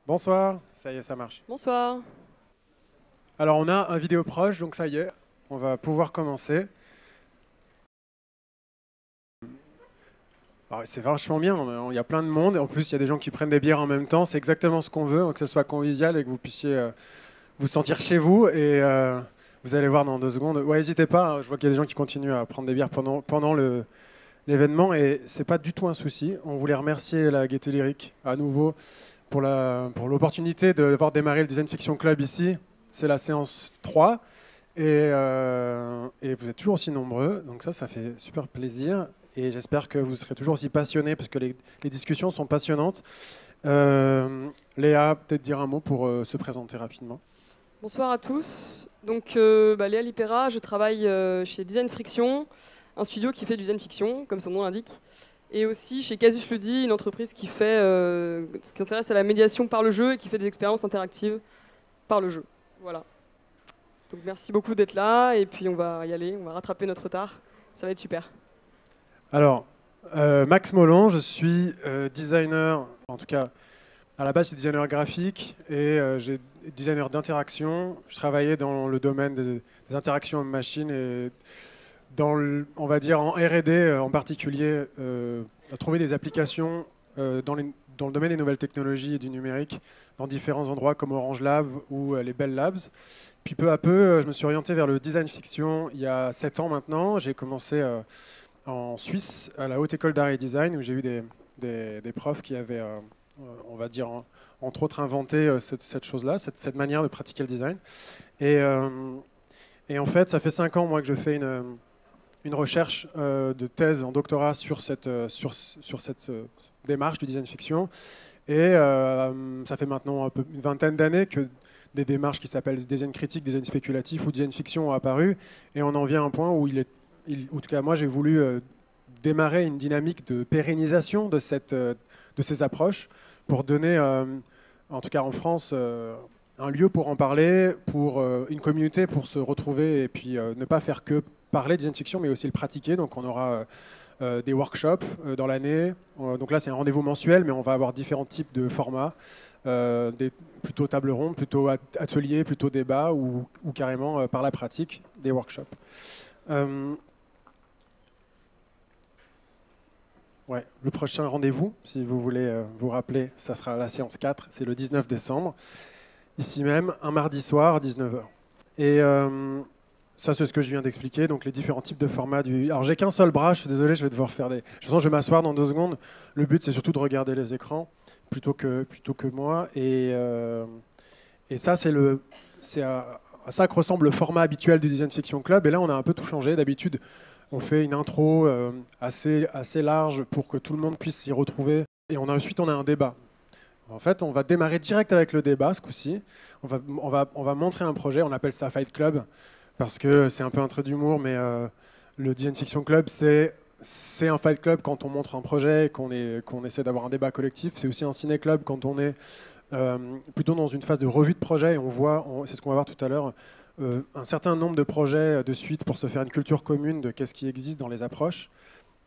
Bonsoir, ça y est, ça marche. Bonsoir. Alors on a un vidéo proche, donc ça y est, on va pouvoir commencer. Alors, c'est vachement bien, il y a plein de monde, en plus il y a des gens qui prennent des bières en même temps, c'est exactement ce qu'on veut, que ce soit convivial et que vous puissiez vous sentir chez vous. Et vous allez voir dans 2 secondes. Ouais, n'hésitez pas, hein, je vois qu'il y a des gens qui continuent à prendre des bières pendant l'événement et c'est pas du tout un souci. On voulait remercier la Gaieté Lyrique à nouveau pour l'opportunité d'avoir démarré le Design Fiction Club ici. C'est la séance 3 et vous êtes toujours aussi nombreux, donc ça fait super plaisir et j'espère que vous serez toujours aussi passionnés parce que les discussions sont passionnantes. Léa, peut-être dire un mot pour se présenter rapidement. Bonsoir à tous. Donc, Léa Lipera, je travaille chez Design Friction, un studio qui fait du design fiction, comme son nom l'indique. Et aussi chez Casus Ludi, une entreprise qui s'intéresse à la médiation par le jeu et qui fait des expériences interactives par le jeu. Voilà. Donc merci beaucoup d'être là et puis on va y aller, on va rattraper notre retard. Ça va être super. Alors, Max Molon, je suis designer, en tout cas à la base, je suis designer graphique et j'ai designer d'interaction. Je travaillais dans le domaine des interactions homme-machine et on va dire en R&D en particulier, à trouver des applications dans le domaine des nouvelles technologies et du numérique dans différents endroits comme Orange Lab ou les Bell Labs. Puis peu à peu, je me suis orienté vers le design fiction il y a 7 ans maintenant. J'ai commencé en Suisse à la Haute École d'Art et Design où j'ai eu des profs qui avaient on va dire, entre autres, inventé cette chose-là, cette manière de pratiquer le design. Et, et en fait, ça fait 5 ans, moi, que je fais une recherche de thèse en doctorat sur cette démarche du design fiction. Et ça fait maintenant une vingtaine d'années que des démarches qui s'appellent design critique, design spéculatif ou design fiction ont apparu. Et on en vient à un point où en tout cas, moi, j'ai voulu démarrer une dynamique de pérennisation de ces approches pour donner, en tout cas en France, un lieu pour en parler, pour une communauté pour se retrouver et puis ne pas faire que parler de design fiction, mais aussi le pratiquer. Donc on aura des workshops dans l'année. Donc là, c'est un rendez-vous mensuel, mais on va avoir différents types de formats, plutôt table ronde, plutôt atelier, plutôt débat ou carrément par la pratique des workshops. Ouais, le prochain rendez-vous, si vous voulez vous rappeler, ça sera la séance 4, c'est le 19 décembre, ici même, un mardi soir à 19 h. Et ça, c'est ce que je viens d'expliquer, donc les différents types de formats. Alors, j'ai qu'un seul bras, je suis désolé, je vais devoir faire des... Je vais m'asseoir dans 2 secondes. Le but, c'est surtout de regarder les écrans plutôt que moi. Et ça, c'est à ça que ressemble le format habituel du Design Fiction Club. Et là, on a un peu tout changé. D'habitude, on fait une intro assez large pour que tout le monde puisse s'y retrouver. Et ensuite, on a un débat. En fait, on va démarrer direct avec le débat ce coup-ci. On va montrer un projet, on appelle ça Fight Club, parce que c'est un peu un trait d'humour, mais le Design Fiction Club, c'est un Fight Club quand on montre un projet, qu'on essaie d'avoir un débat collectif. C'est aussi un ciné-club quand on est plutôt dans une phase de revue de projet. Et c'est ce qu'on va voir tout à l'heure, un certain nombre de projets de suite pour se faire une culture commune de qu'est-ce qui existe dans les approches.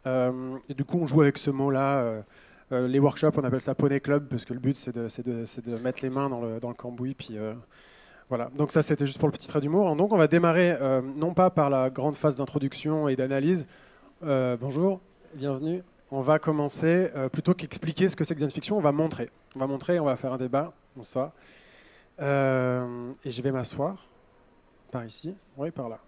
Et du coup, on joue avec ce mot-là. Les workshops, on appelle ça Poney Club, parce que le but, c'est de mettre les mains dans le cambouis. Puis, voilà. Donc ça, c'était juste pour le petit trait d'humour. Donc on va démarrer, non pas par la grande phase d'introduction et d'analyse. Bonjour, bienvenue. On va commencer, plutôt qu'expliquer ce que c'est que Design Fiction, on va montrer. On va faire un débat. Bonsoir. Et je vais m'asseoir. Par ici, oui, par là.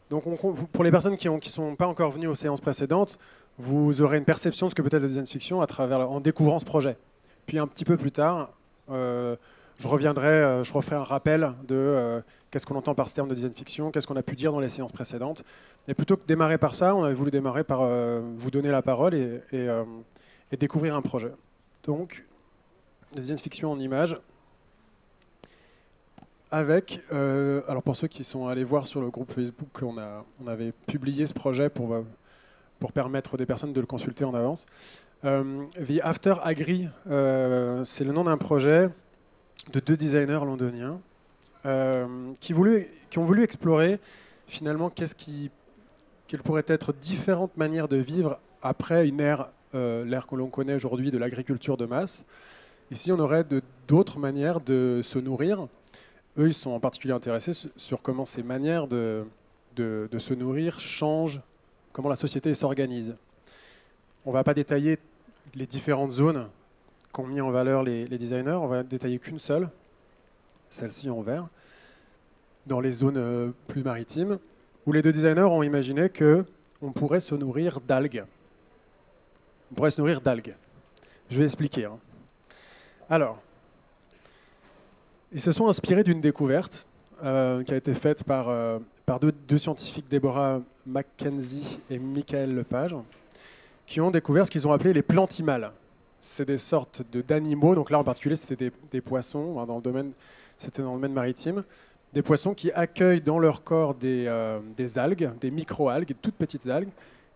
Donc pour les personnes qui ne sont pas encore venues aux séances précédentes, vous aurez une perception de ce que peut être le design fiction en découvrant ce projet. Puis un petit peu plus tard, je referai un rappel de qu'est-ce qu'on entend par ce terme de design fiction, qu'est-ce qu'on a pu dire dans les séances précédentes. Et plutôt que démarrer par ça, on avait voulu démarrer par vous donner la parole et découvrir un projet. Donc, le design fiction en images. Alors pour ceux qui sont allés voir sur le groupe Facebook, on avait publié ce projet pour permettre aux personnes de le consulter en avance. The After Agri, c'est le nom d'un projet de 2 designers londoniens qui ont voulu explorer finalement quelles pourraient être différentes manières de vivre après une ère l'ère que l'on connaît aujourd'hui de l'agriculture de masse. Ici, on aurait d'autres manières de se nourrir. Eux, ils sont en particulier intéressés sur comment ces manières de se nourrir changent, comment la société s'organise. On ne va pas détailler les différentes zones qu'ont mis en valeur les designers, on va détailler qu'une seule, celle-ci en vert, dans les zones plus maritimes, où les deux designers ont imaginé qu'on pourrait se nourrir d'algues. On pourrait se nourrir d'algues. Je vais expliquer. Alors, ils se sont inspirés d'une découverte qui a été faite par deux scientifiques, Deborah Mackenzie et Michael Lepage, qui ont découvert ce qu'ils ont appelé les plantimales. C'est des sortes d'animaux, donc là en particulier c'était des poissons, c'était dans le domaine maritime, des poissons qui accueillent dans leur corps des algues, des micro-algues, toutes petites algues,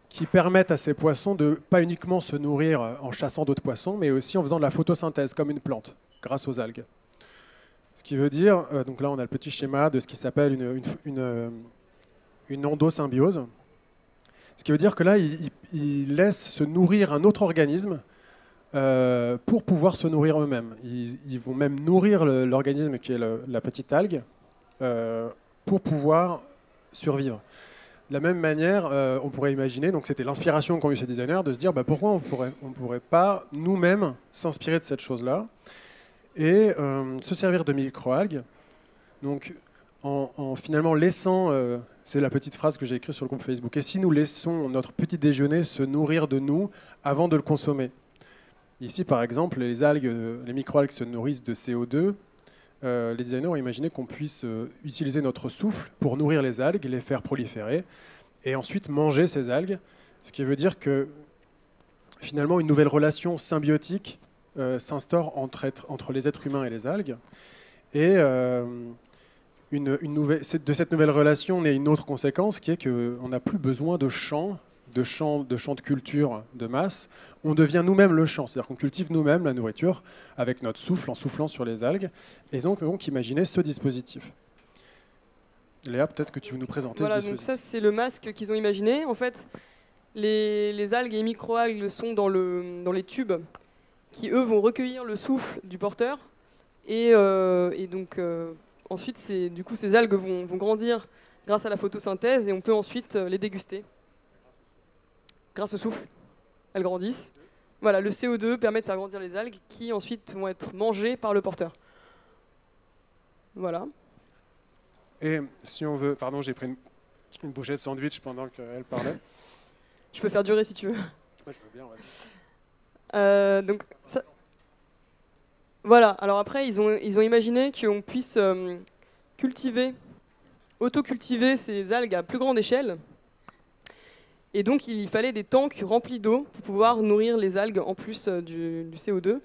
qui permettent à ces poissons de pas uniquement se nourrir en chassant d'autres poissons, mais aussi en faisant de la photosynthèse comme une plante, grâce aux algues. Ce qui veut dire, donc là on a le petit schéma de ce qui s'appelle une endosymbiose. Ce qui veut dire que là, ils laissent se nourrir un autre organisme pour pouvoir se nourrir eux-mêmes. Ils vont même nourrir l'organisme qui est la petite algue pour pouvoir survivre. De la même manière, on pourrait imaginer, donc c'était l'inspiration qu'ont eu ces designers, de se dire pourquoi on ne pourrait pas nous-mêmes s'inspirer de cette chose-là et se servir de microalgues. Donc, en finalement laissant, c'est la petite phrase que j'ai écrite sur le groupe Facebook, et si nous laissons notre petit déjeuner se nourrir de nous avant de le consommer. Ici, par exemple, les microalgues se nourrissent de CO2. Les designers ont imaginé qu'on puisse utiliser notre souffle pour nourrir les algues, les faire proliférer, et ensuite manger ces algues, ce qui veut dire que finalement une nouvelle relation symbiotique s'instaure entre les êtres humains et les algues, et de cette nouvelle relation naît une autre conséquence qui est qu'on n'a plus besoin de champs de culture de masse. On devient nous-mêmes le champ, c'est-à-dire qu'on cultive nous-mêmes la nourriture avec notre souffle, en soufflant sur les algues. Et donc imaginez ce dispositif. Léa, peut-être que tu veux nous présenter ce dispositif. Donc ça c'est le masque qu'ils ont imaginé. En fait, les algues et les micro-algues sont dans les tubes qui, eux, vont recueillir le souffle du porteur. Et donc... ensuite, ces algues vont grandir grâce à la photosynthèse et on peut ensuite les déguster. Grâce au souffle, elles grandissent. Voilà, le CO2 permet de faire grandir les algues qui ensuite vont être mangées par le porteur. Voilà. Et si on veut... Pardon, j'ai pris une bouchée de sandwich pendant qu'elle parlait. Je peux faire durer si tu veux. Ouais, je veux bien, ouais. Donc, ça... Voilà, alors après, ils ont imaginé qu'on puisse auto-cultiver ces algues à plus grande échelle. Et donc, il fallait des tanks remplis d'eau pour pouvoir nourrir les algues en plus du CO2.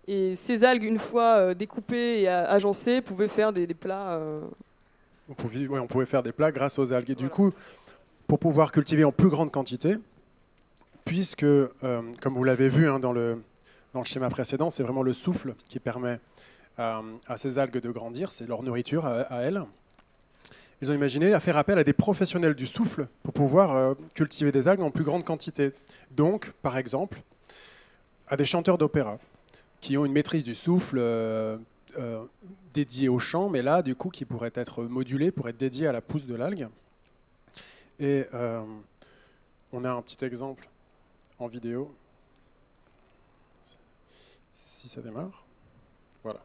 Et ces algues, une fois découpées et agencées, pouvaient faire des plats. On pouvait faire des plats grâce aux algues. Et du coup, pour pouvoir cultiver en plus grande quantité, puisque, comme vous l'avez vu dans le schéma précédent, c'est vraiment le souffle qui permet à ces algues de grandir, c'est leur nourriture à elles. Ils ont imaginé à faire appel à des professionnels du souffle pour pouvoir cultiver des algues en plus grande quantité. Donc, par exemple, à des chanteurs d'opéra qui ont une maîtrise du souffle dédiée au chant, mais là, du coup, qui pourrait être modulée pour être dédiée à la pousse de l'algue. Et on a un petit exemple en vidéo. Si ça démarre, voilà.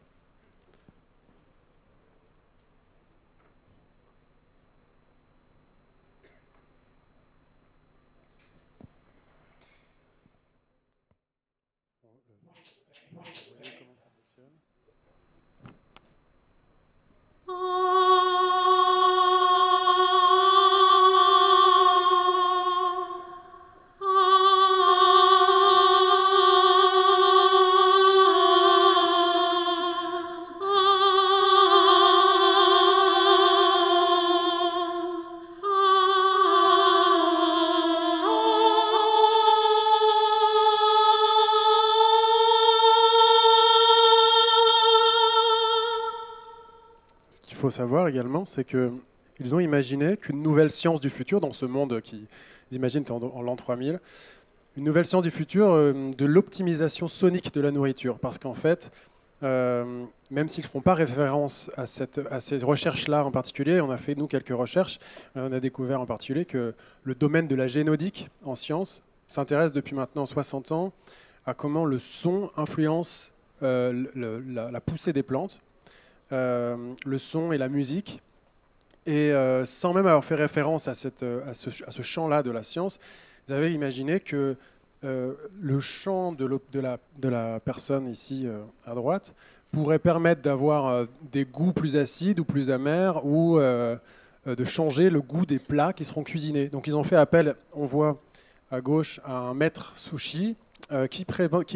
Faut savoir également, c'est qu'ils ont imaginé qu'une nouvelle science du futur, dans ce monde qu'ils imaginent en l'an 3000, une nouvelle science du futur de l'optimisation sonique de la nourriture. Parce qu'en fait, même s'ils ne font pas référence à ces recherches-là en particulier, on a fait, nous, quelques recherches, on a découvert en particulier que le domaine de la génodique en sciences s'intéresse depuis maintenant 60 ans à comment le son influence la poussée des plantes, le son et la musique. Et sans même avoir fait référence à ce champ-là de la science, vous avez imaginé que le champ de la personne ici à droite pourrait permettre d'avoir des goûts plus acides ou plus amers ou de changer le goût des plats qui seront cuisinés. Donc ils ont fait appel, on voit à gauche, à un maître sushi qui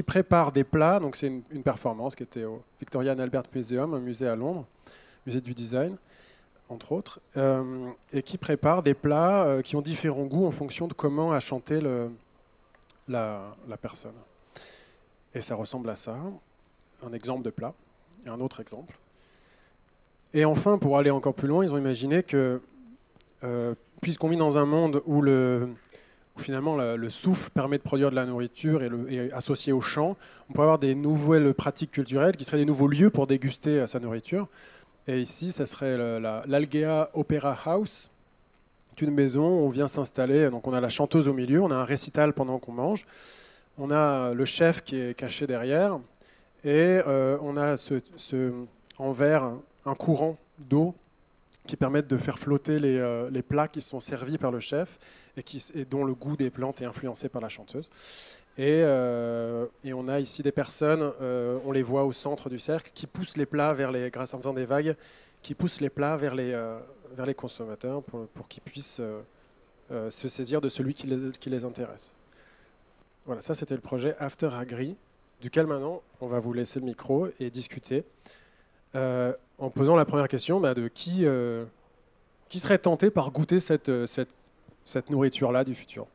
prépare des plats. Donc c'est une performance qui était au Victoria and Albert Museum, un musée à Londres, musée du design, entre autres, et qui prépare des plats qui ont différents goûts en fonction de comment a chanté la personne. Et ça ressemble à ça, un exemple de plat, et un autre exemple. Et enfin, pour aller encore plus loin, ils ont imaginé que, puisqu'on vit dans un monde où finalement le souffle permet de produire de la nourriture et associé au chant, on peut avoir des nouvelles pratiques culturelles qui seraient des nouveaux lieux pour déguster sa nourriture. Et ici, ça serait l'Algea Opera House. C'est une maison où on vient s'installer. Donc on a la chanteuse au milieu, on a un récital pendant qu'on mange. On a le chef qui est caché derrière. Et on a en verre un courant d'eau qui permettent de faire flotter les plats qui sont servis par le chef et dont le goût des plantes est influencé par la chanteuse. Et on a ici des personnes, on les voit au centre du cercle, qui poussent les plats grâce en faisant des vagues, qui poussent les plats vers les consommateurs pour qu'ils puissent se saisir de celui qui les intéresse. Voilà, ça c'était le projet After Agri, duquel maintenant on va vous laisser le micro et discuter en posant la première question de qui serait tenté par goûter cette nourriture-là du futur.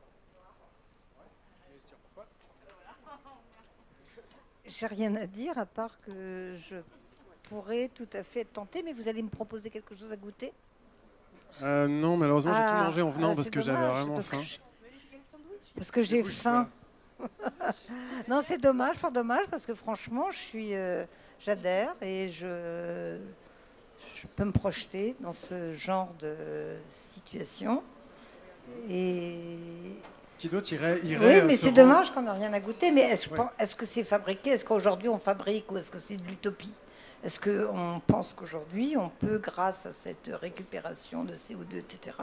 J'ai rien à dire à part que je pourrais tout à fait être tentée, mais vous allez me proposer quelque chose à goûter? Non, malheureusement, j'ai tout mangé en venant parce que j'avais vraiment faim. Parce que j'ai faim. Non, c'est dommage, fort dommage, parce que franchement, j'adhère et je peux me projeter dans ce genre de situation. Et qui d'autre irait oui, mais c'est dommage qu'on n'a rien à goûter. Mais est-ce que c'est fabriqué? Est-ce qu'aujourd'hui on fabrique ou est-ce que c'est de l'utopie? Est-ce qu'on pense qu'aujourd'hui on peut, grâce à cette récupération de CO2, etc.,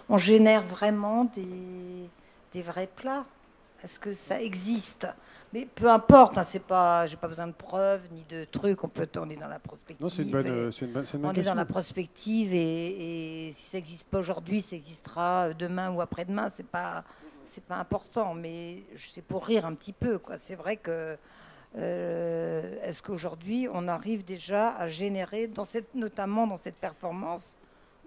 on génère vraiment des vrais plats? Est-ce que ça existe? Mais peu importe, hein, j'ai pas besoin de preuves ni de trucs. On est dans la prospective. Non, c'est une bonne on est dans la prospective et si ça n'existe pas aujourd'hui, ça existera demain ou après-demain. C'est pas important, mais c'est pour rire un petit peu, quoi. C'est vrai que est-ce qu'aujourd'hui on arrive déjà à générer, notamment dans cette performance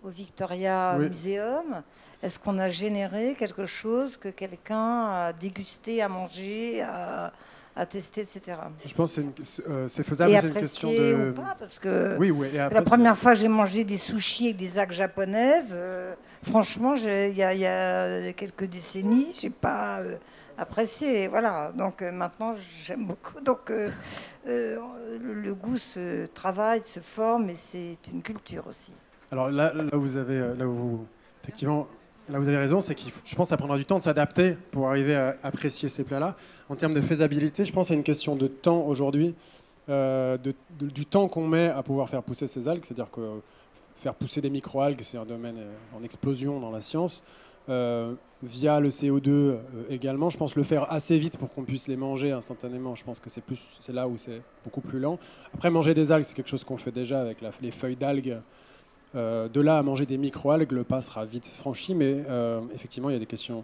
au Victoria Museum, est-ce qu'on a généré quelque chose que quelqu'un a dégusté, à manger, à tester, etc. Je pense que c'est faisable, c'est une question de... ou pas, parce que et après, la première fois que j'ai mangé des sushis avec des algues japonaises, franchement, il y a quelques décennies, je n'ai pas apprécié. Voilà, donc maintenant, j'aime beaucoup. Donc le goût se travaille, se forme, et c'est une culture aussi. Alors là vous avez raison, c'est que je pense que ça prendra du temps de s'adapter pour arriver à apprécier ces plats-là. En termes de faisabilité, je pense que c'est une question de temps aujourd'hui, du temps qu'on met à pouvoir faire pousser ces algues, c'est-à-dire que faire pousser des microalgues, c'est un domaine en explosion dans la science, via le CO2 également. Je pense le faire assez vite pour qu'on puisse les manger instantanément. Je pense que c'est là où c'est beaucoup plus lent. Après, manger des algues, c'est quelque chose qu'on fait déjà avec les feuilles d'algues. De là à manger des micro-algues, le pas sera vite franchi, mais effectivement, il y a des questions.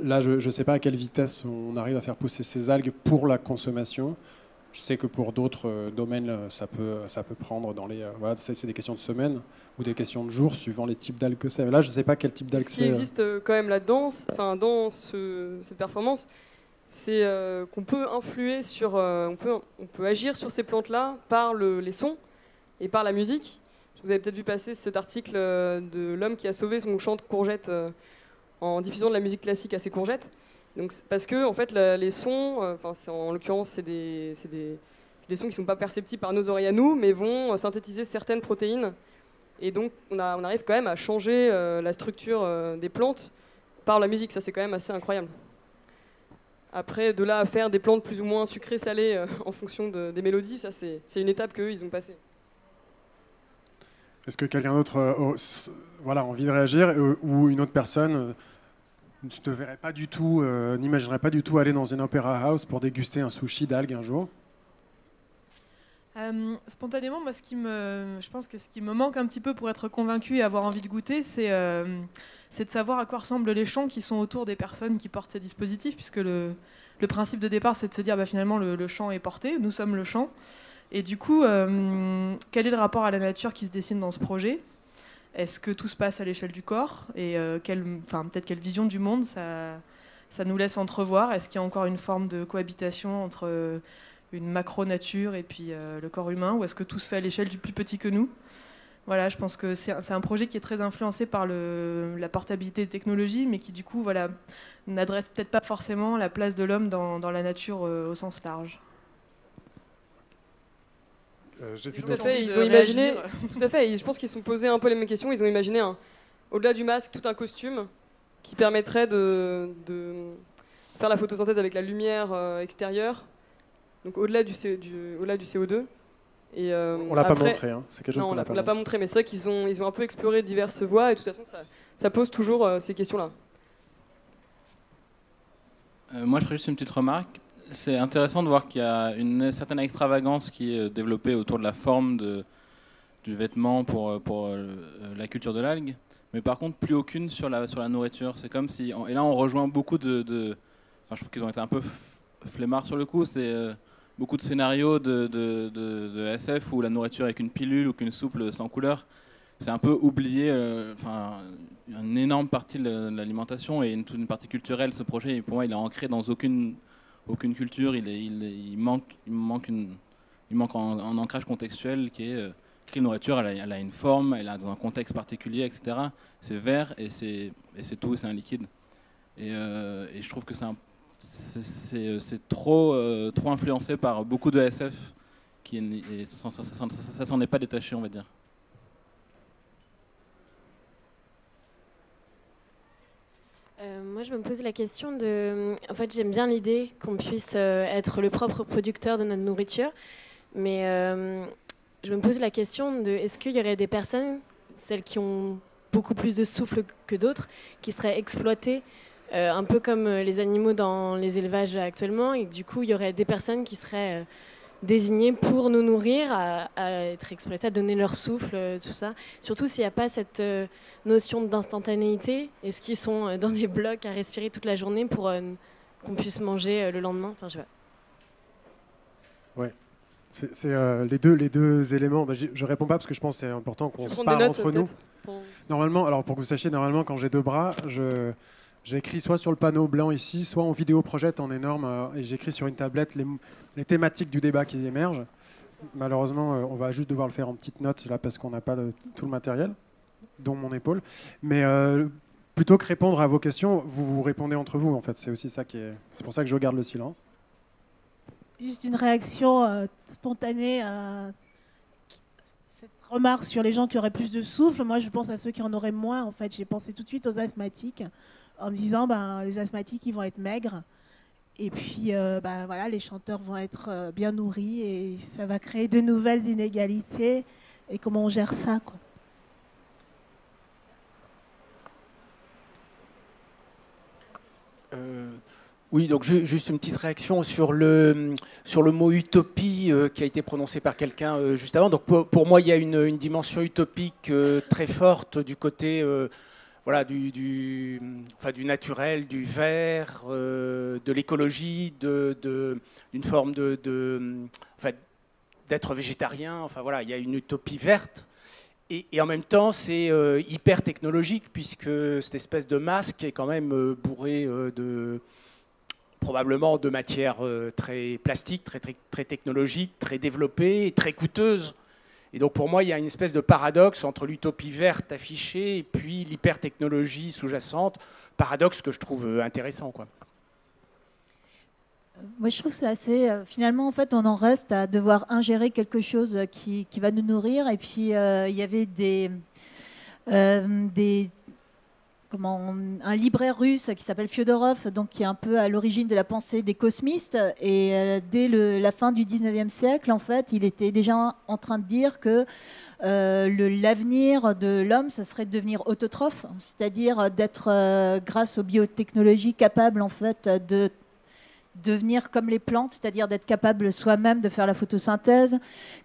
Là, je ne sais pas à quelle vitesse on arrive à faire pousser ces algues pour la consommation. Je sais que pour d'autres domaines, ça peut prendre dans les... voilà, c'est des questions de semaines ou des questions de jours, suivant les types d'algues que c'est. Mais là, je ne sais pas quel type d'algues c'est. Ce qui existe quand même là-dedans, dans cette performance, c'est qu'on peut influer sur... on peut agir sur ces plantes-là par les sons et par la musique. Vous avez peut-être vu passer cet article de l'homme qui a sauvé son champ de courgettes en diffusant de la musique classique à ses courgettes. Donc, parce que en fait, les sons, en l'occurrence, c'est des sons qui ne sont pas perceptibles par nos oreilles à nous, mais vont synthétiser certaines protéines. Et donc, on arrive quand même à changer la structure des plantes par la musique. Ça, c'est quand même assez incroyable. Après, de là à faire des plantes plus ou moins sucrées, salées en fonction des mélodies, ça, c'est une étape qu'eux, ils ont passée. Est-ce que quelqu'un d'autre a envie de réagir ou une autre personne ne te verrait pas du tout, n'imaginerait pas du tout aller dans une opéra house pour déguster un sushi d'algues un jour? Spontanément, moi, je pense que ce qui me manque un petit peu pour être convaincu et avoir envie de goûter, c'est de savoir à quoi ressemblent les chants qui sont autour des personnes qui portent ces dispositifs, puisque le principe de départ, c'est de se dire finalement le chant est porté, nous sommes le chant. Et du coup, quel est le rapport à la nature qui se dessine dans ce projet? Est-ce que tout se passe à l'échelle du corps? Et peut-être quelle vision du monde ça nous laisse entrevoir? Est-ce qu'il y a encore une forme de cohabitation entre une macro-nature et puis le corps humain? Ou est-ce que tout se fait à l'échelle du plus petit que nous? Voilà, je pense que c'est un projet qui est très influencé par la portabilité des technologies, mais qui du coup n'adresse peut-être pas forcément la place de l'homme dans la nature au sens large. Tout à fait, ils ont imaginé. Tout à fait, je pense qu'ils se sont posés un peu les mêmes questions. Ils ont imaginé, au-delà du masque, tout un costume qui permettrait de faire la photosynthèse avec la lumière extérieure, donc au-delà du CO2. Et, on l'a pas montré, hein. C'est quelque chose qu'on l'a pas montré, mais c'est vrai qu'ils ont un peu exploré diverses voies, et de toute façon, ça pose toujours ces questions-là. Moi, je ferais juste une petite remarque. C'est intéressant de voir qu'il y a une certaine extravagance qui est développée autour de la forme du vêtement pour la culture de l'algue, mais par contre plus aucune sur la nourriture. C'est comme si, et là on rejoint beaucoup je trouve qu'ils ont été un peu flemmards sur le coup. C'est beaucoup de scénarios de SF où la nourriture est qu'une pilule ou qu'une soupe sans couleur. C'est un peu oublié, une énorme partie de l'alimentation et toute une partie culturelle. Ce projet, pour moi, il est ancré dans aucune culture. Il manque en ancrage contextuel qui est que la nourriture, elle a une forme, elle a dans un contexte particulier, etc. C'est vert et c'est tout, c'est un liquide. Et je trouve que c'est trop influencé par beaucoup de SF et ça s'en est pas détaché, on va dire. Moi, je me pose la question de... En fait, j'aime bien l'idée qu'on puisse être le propre producteur de notre nourriture, mais je me pose la question de est-ce qu'il y aurait des personnes, celles qui ont beaucoup plus de souffle que d'autres, qui seraient exploitées un peu comme les animaux dans les élevages actuellement, et que du coup, il y aurait des personnes qui seraient désignées pour nous nourrir, à être exploitées, à donner leur souffle, tout ça. Surtout s'il n'y a pas cette notion d'instantanéité, est-ce qu'ils sont dans des blocs à respirer toute la journée pour qu'on puisse manger le lendemain? Enfin, je sais pas. Ouais. C'est les deux éléments. Je réponds pas parce que je pense que c'est important qu'on se parle entre nous. Normalement, alors pour que vous sachiez, normalement quand j'ai deux bras, j'écris soit sur le panneau blanc ici, soit en vidéo projette en énorme, et j'écris sur une tablette les thématiques du débat qui émergent. Malheureusement, on va juste devoir le faire en petites notes là parce qu'on n'a pas tout le matériel, dont mon épaule. Mais plutôt que répondre à vos questions, vous répondez entre vous. En fait, c'est aussi ça c'est pour ça que je garde le silence. Juste une réaction spontanée à cette remarque sur les gens qui auraient plus de souffle. Moi, je pense à ceux qui en auraient moins. En fait, j'ai pensé tout de suite aux asthmatiques en me disant, les asthmatiques, ils vont être maigres. Et puis, voilà, les chanteurs vont être bien nourris et ça va créer de nouvelles inégalités. Et comment on gère ça, quoi. Oui, donc juste une petite réaction sur le mot utopie qui a été prononcé par quelqu'un juste avant. Donc pour moi, il y a une dimension utopique très forte du côté du naturel, du vert, de l'écologie, d'une forme d'être végétarien. Enfin voilà, il y a une utopie verte. Et en même temps, c'est hyper technologique puisque cette espèce de masque est quand même bourré probablement de matières très plastiques, très technologiques, très développées, très coûteuses. Et donc pour moi, il y a une espèce de paradoxe entre l'utopie verte affichée et puis l'hyper-technologie sous-jacente. Paradoxe que je trouve intéressant, quoi. Moi, je trouve que c'est assez. Finalement, en fait, on en reste à devoir ingérer quelque chose qui va nous nourrir. Et puis, il y avait un libraire russe qui s'appelle Fyodorov, donc qui est un peu à l'origine de la pensée des cosmistes. Et dès la fin du 19e siècle, en fait, il était déjà en train de dire que l'avenir de l'homme, ce serait de devenir autotrophe, c'est-à-dire d'être, grâce aux biotechnologies, capable en fait de devenir comme les plantes, c'est-à-dire d'être capable soi-même de faire la photosynthèse,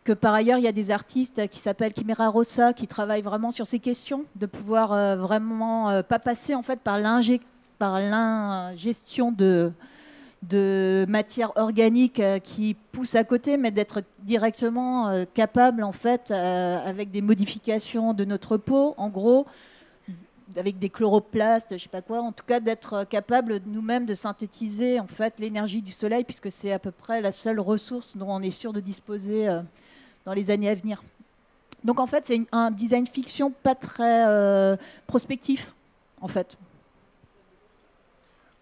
que par ailleurs il y a des artistes qui s'appellent Chimera Rosa qui travaillent vraiment sur ces questions, de pouvoir vraiment pas passer en fait par l'ingestion de matière organique qui pousse à côté, mais d'être directement capable en fait avec des modifications de notre peau, en gros, avec des chloroplastes, je sais pas quoi, en tout cas d'être capable nous-mêmes de synthétiser en fait l'énergie du soleil, puisque c'est à peu près la seule ressource dont on est sûr de disposer dans les années à venir. Donc en fait, c'est un design fiction pas très prospectif, en fait.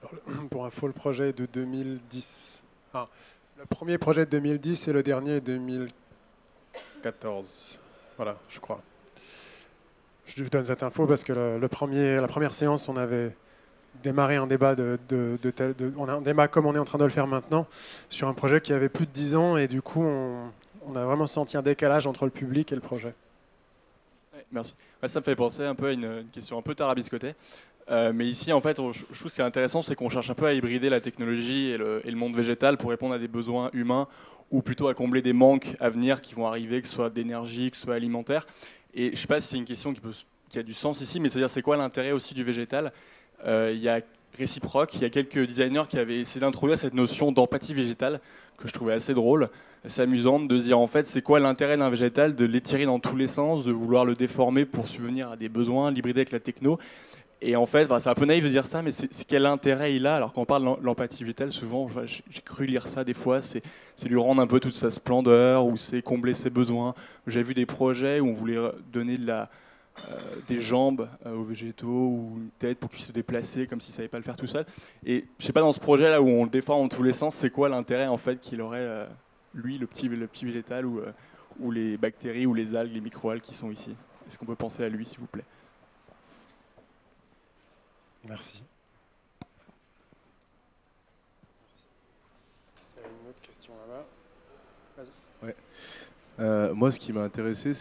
Alors, pour info, le projet est de 2010. Le premier projet de 2010 et le dernier est 2014. Voilà, je crois. Je donne cette info parce que la première séance, on avait démarré un débat on a un débat comme on est en train de le faire maintenant sur un projet qui avait plus de 10 ans et du coup on a vraiment senti un décalage entre le public et le projet. Ouais, merci. Ouais, ça me fait penser un peu à une question un peu tarabiscotée. Mais ici, en fait, je trouve que ce qui est intéressant, c'est qu'on cherche un peu à hybrider la technologie et le monde végétal pour répondre à des besoins humains ou plutôt à combler des manques à venir qui vont arriver, que ce soit d'énergie, que ce soit alimentaire. Et je ne sais pas si c'est une question qui a du sens ici, mais c'est-à-dire c'est quoi l'intérêt aussi du végétal ? Il y a réciproque, il y a quelques designers qui avaient essayé d'introduire cette notion d'empathie végétale que je trouvais assez drôle, assez amusante, de se dire en fait c'est quoi l'intérêt d'un végétal, de l'étirer dans tous les sens, de vouloir le déformer pour subvenir à des besoins, l'hybrider avec la techno. Et en fait, c'est un peu naïf de dire ça, mais c'est quel intérêt il a ? Alors quand on parle de l'empathie végétale, souvent, j'ai cru lire ça des fois, c'est lui rendre un peu toute sa splendeur, ou c'est combler ses besoins. J'ai vu des projets où on voulait donner des jambes aux végétaux, ou une tête pour qu'ils puissent se déplacer, comme s'ils ne savaient pas le faire tout seul. Et je ne sais pas, dans ce projet-là où on le déforme dans tous les sens, c'est quoi l'intérêt en fait qu'il aurait, lui, le petit végétal, ou les bactéries, ou les algues, les microalgues qui sont ici ? Est-ce qu'on peut penser à lui, s'il vous plaît ? Merci. Il y a une autre question là-bas. Vas-y. Ouais. Moi, ce qui m'a intéressé,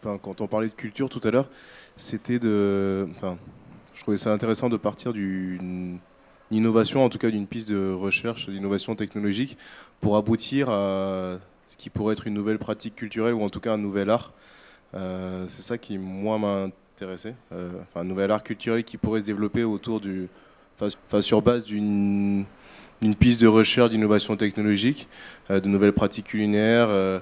quand on parlait de culture tout à l'heure, c'était je trouvais ça intéressant de partir d'une innovation, en tout cas d'une piste de recherche, d'innovation technologique, pour aboutir à ce qui pourrait être une nouvelle pratique culturelle ou en tout cas un nouvel art. C'est ça qui, moi, m'a intéressé. Un nouvel art culturel qui pourrait se développer sur base d'une piste de recherche d'innovation technologique, de nouvelles pratiques culinaires,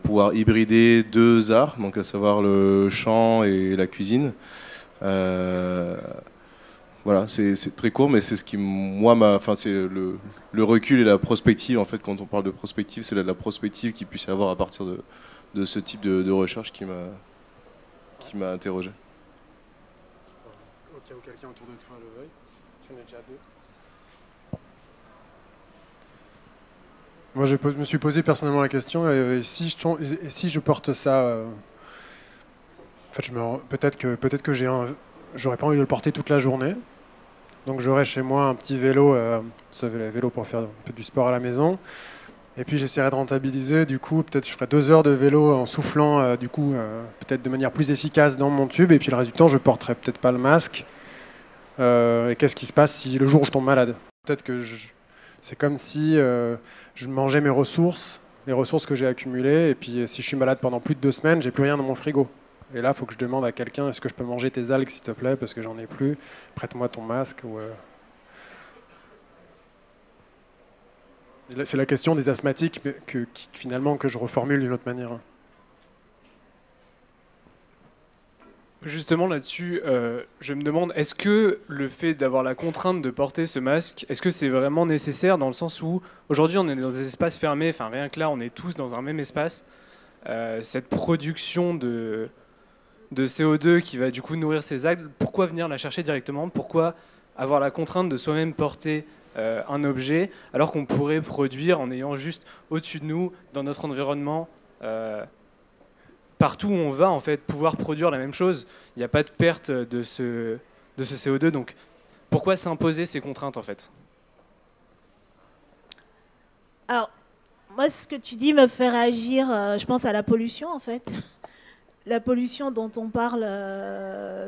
pouvoir hybrider deux arts, donc à savoir le chant et la cuisine. Voilà, c'est très court, mais c'est ce qui, moi, c'est le recul et la prospective. En fait, quand on parle de prospective, c'est la prospective qu'il puisse y avoir à partir de ce type de recherche qui m'a interrogé. Au cas où quelqu'un autour de toi le veuille, tu en es déjà deux. Moi, je me suis posé personnellement la question, si je porte ça, en fait, peut-être que j'aurais pas envie de le porter toute la journée, donc j'aurais chez moi un petit vélo, vélo pour faire un peu du sport à la maison, et puis j'essaierai de rentabiliser, du coup, peut-être je ferai 2 heures de vélo en soufflant, peut-être de manière plus efficace dans mon tube, et puis le reste du temps, je porterai peut-être pas le masque. Et qu'est-ce qui se passe si le jour où je tombe malade ? Peut-être que c'est comme si je mangeais les ressources que j'ai accumulées, et puis si je suis malade pendant plus de 2 semaines, j'ai plus rien dans mon frigo. Et là, il faut que je demande à quelqu'un, est-ce que je peux manger tes algues, s'il te plaît, parce que j'en ai plus, prête-moi ton masque. C'est la question des asthmatiques, finalement, que je reformule d'une autre manière. Justement là-dessus, je me demande, est-ce que le fait d'avoir la contrainte de porter ce masque, est-ce que c'est vraiment nécessaire dans le sens où aujourd'hui on est dans des espaces fermés, enfin rien que là on est tous dans un même espace, cette production de CO2 qui va du coup nourrir ces algues, pourquoi venir la chercher directement ? Pourquoi avoir la contrainte de soi-même porter un objet, alors qu'on pourrait produire en ayant juste au-dessus de nous, dans notre environnement, partout où on va, en fait, pouvoir produire la même chose. Il n'y a pas de perte de ce CO2. Donc, pourquoi s'imposer ces contraintes, en fait? Alors, moi, ce que tu dis me fait réagir, je pense à la pollution, en fait. La pollution dont on parle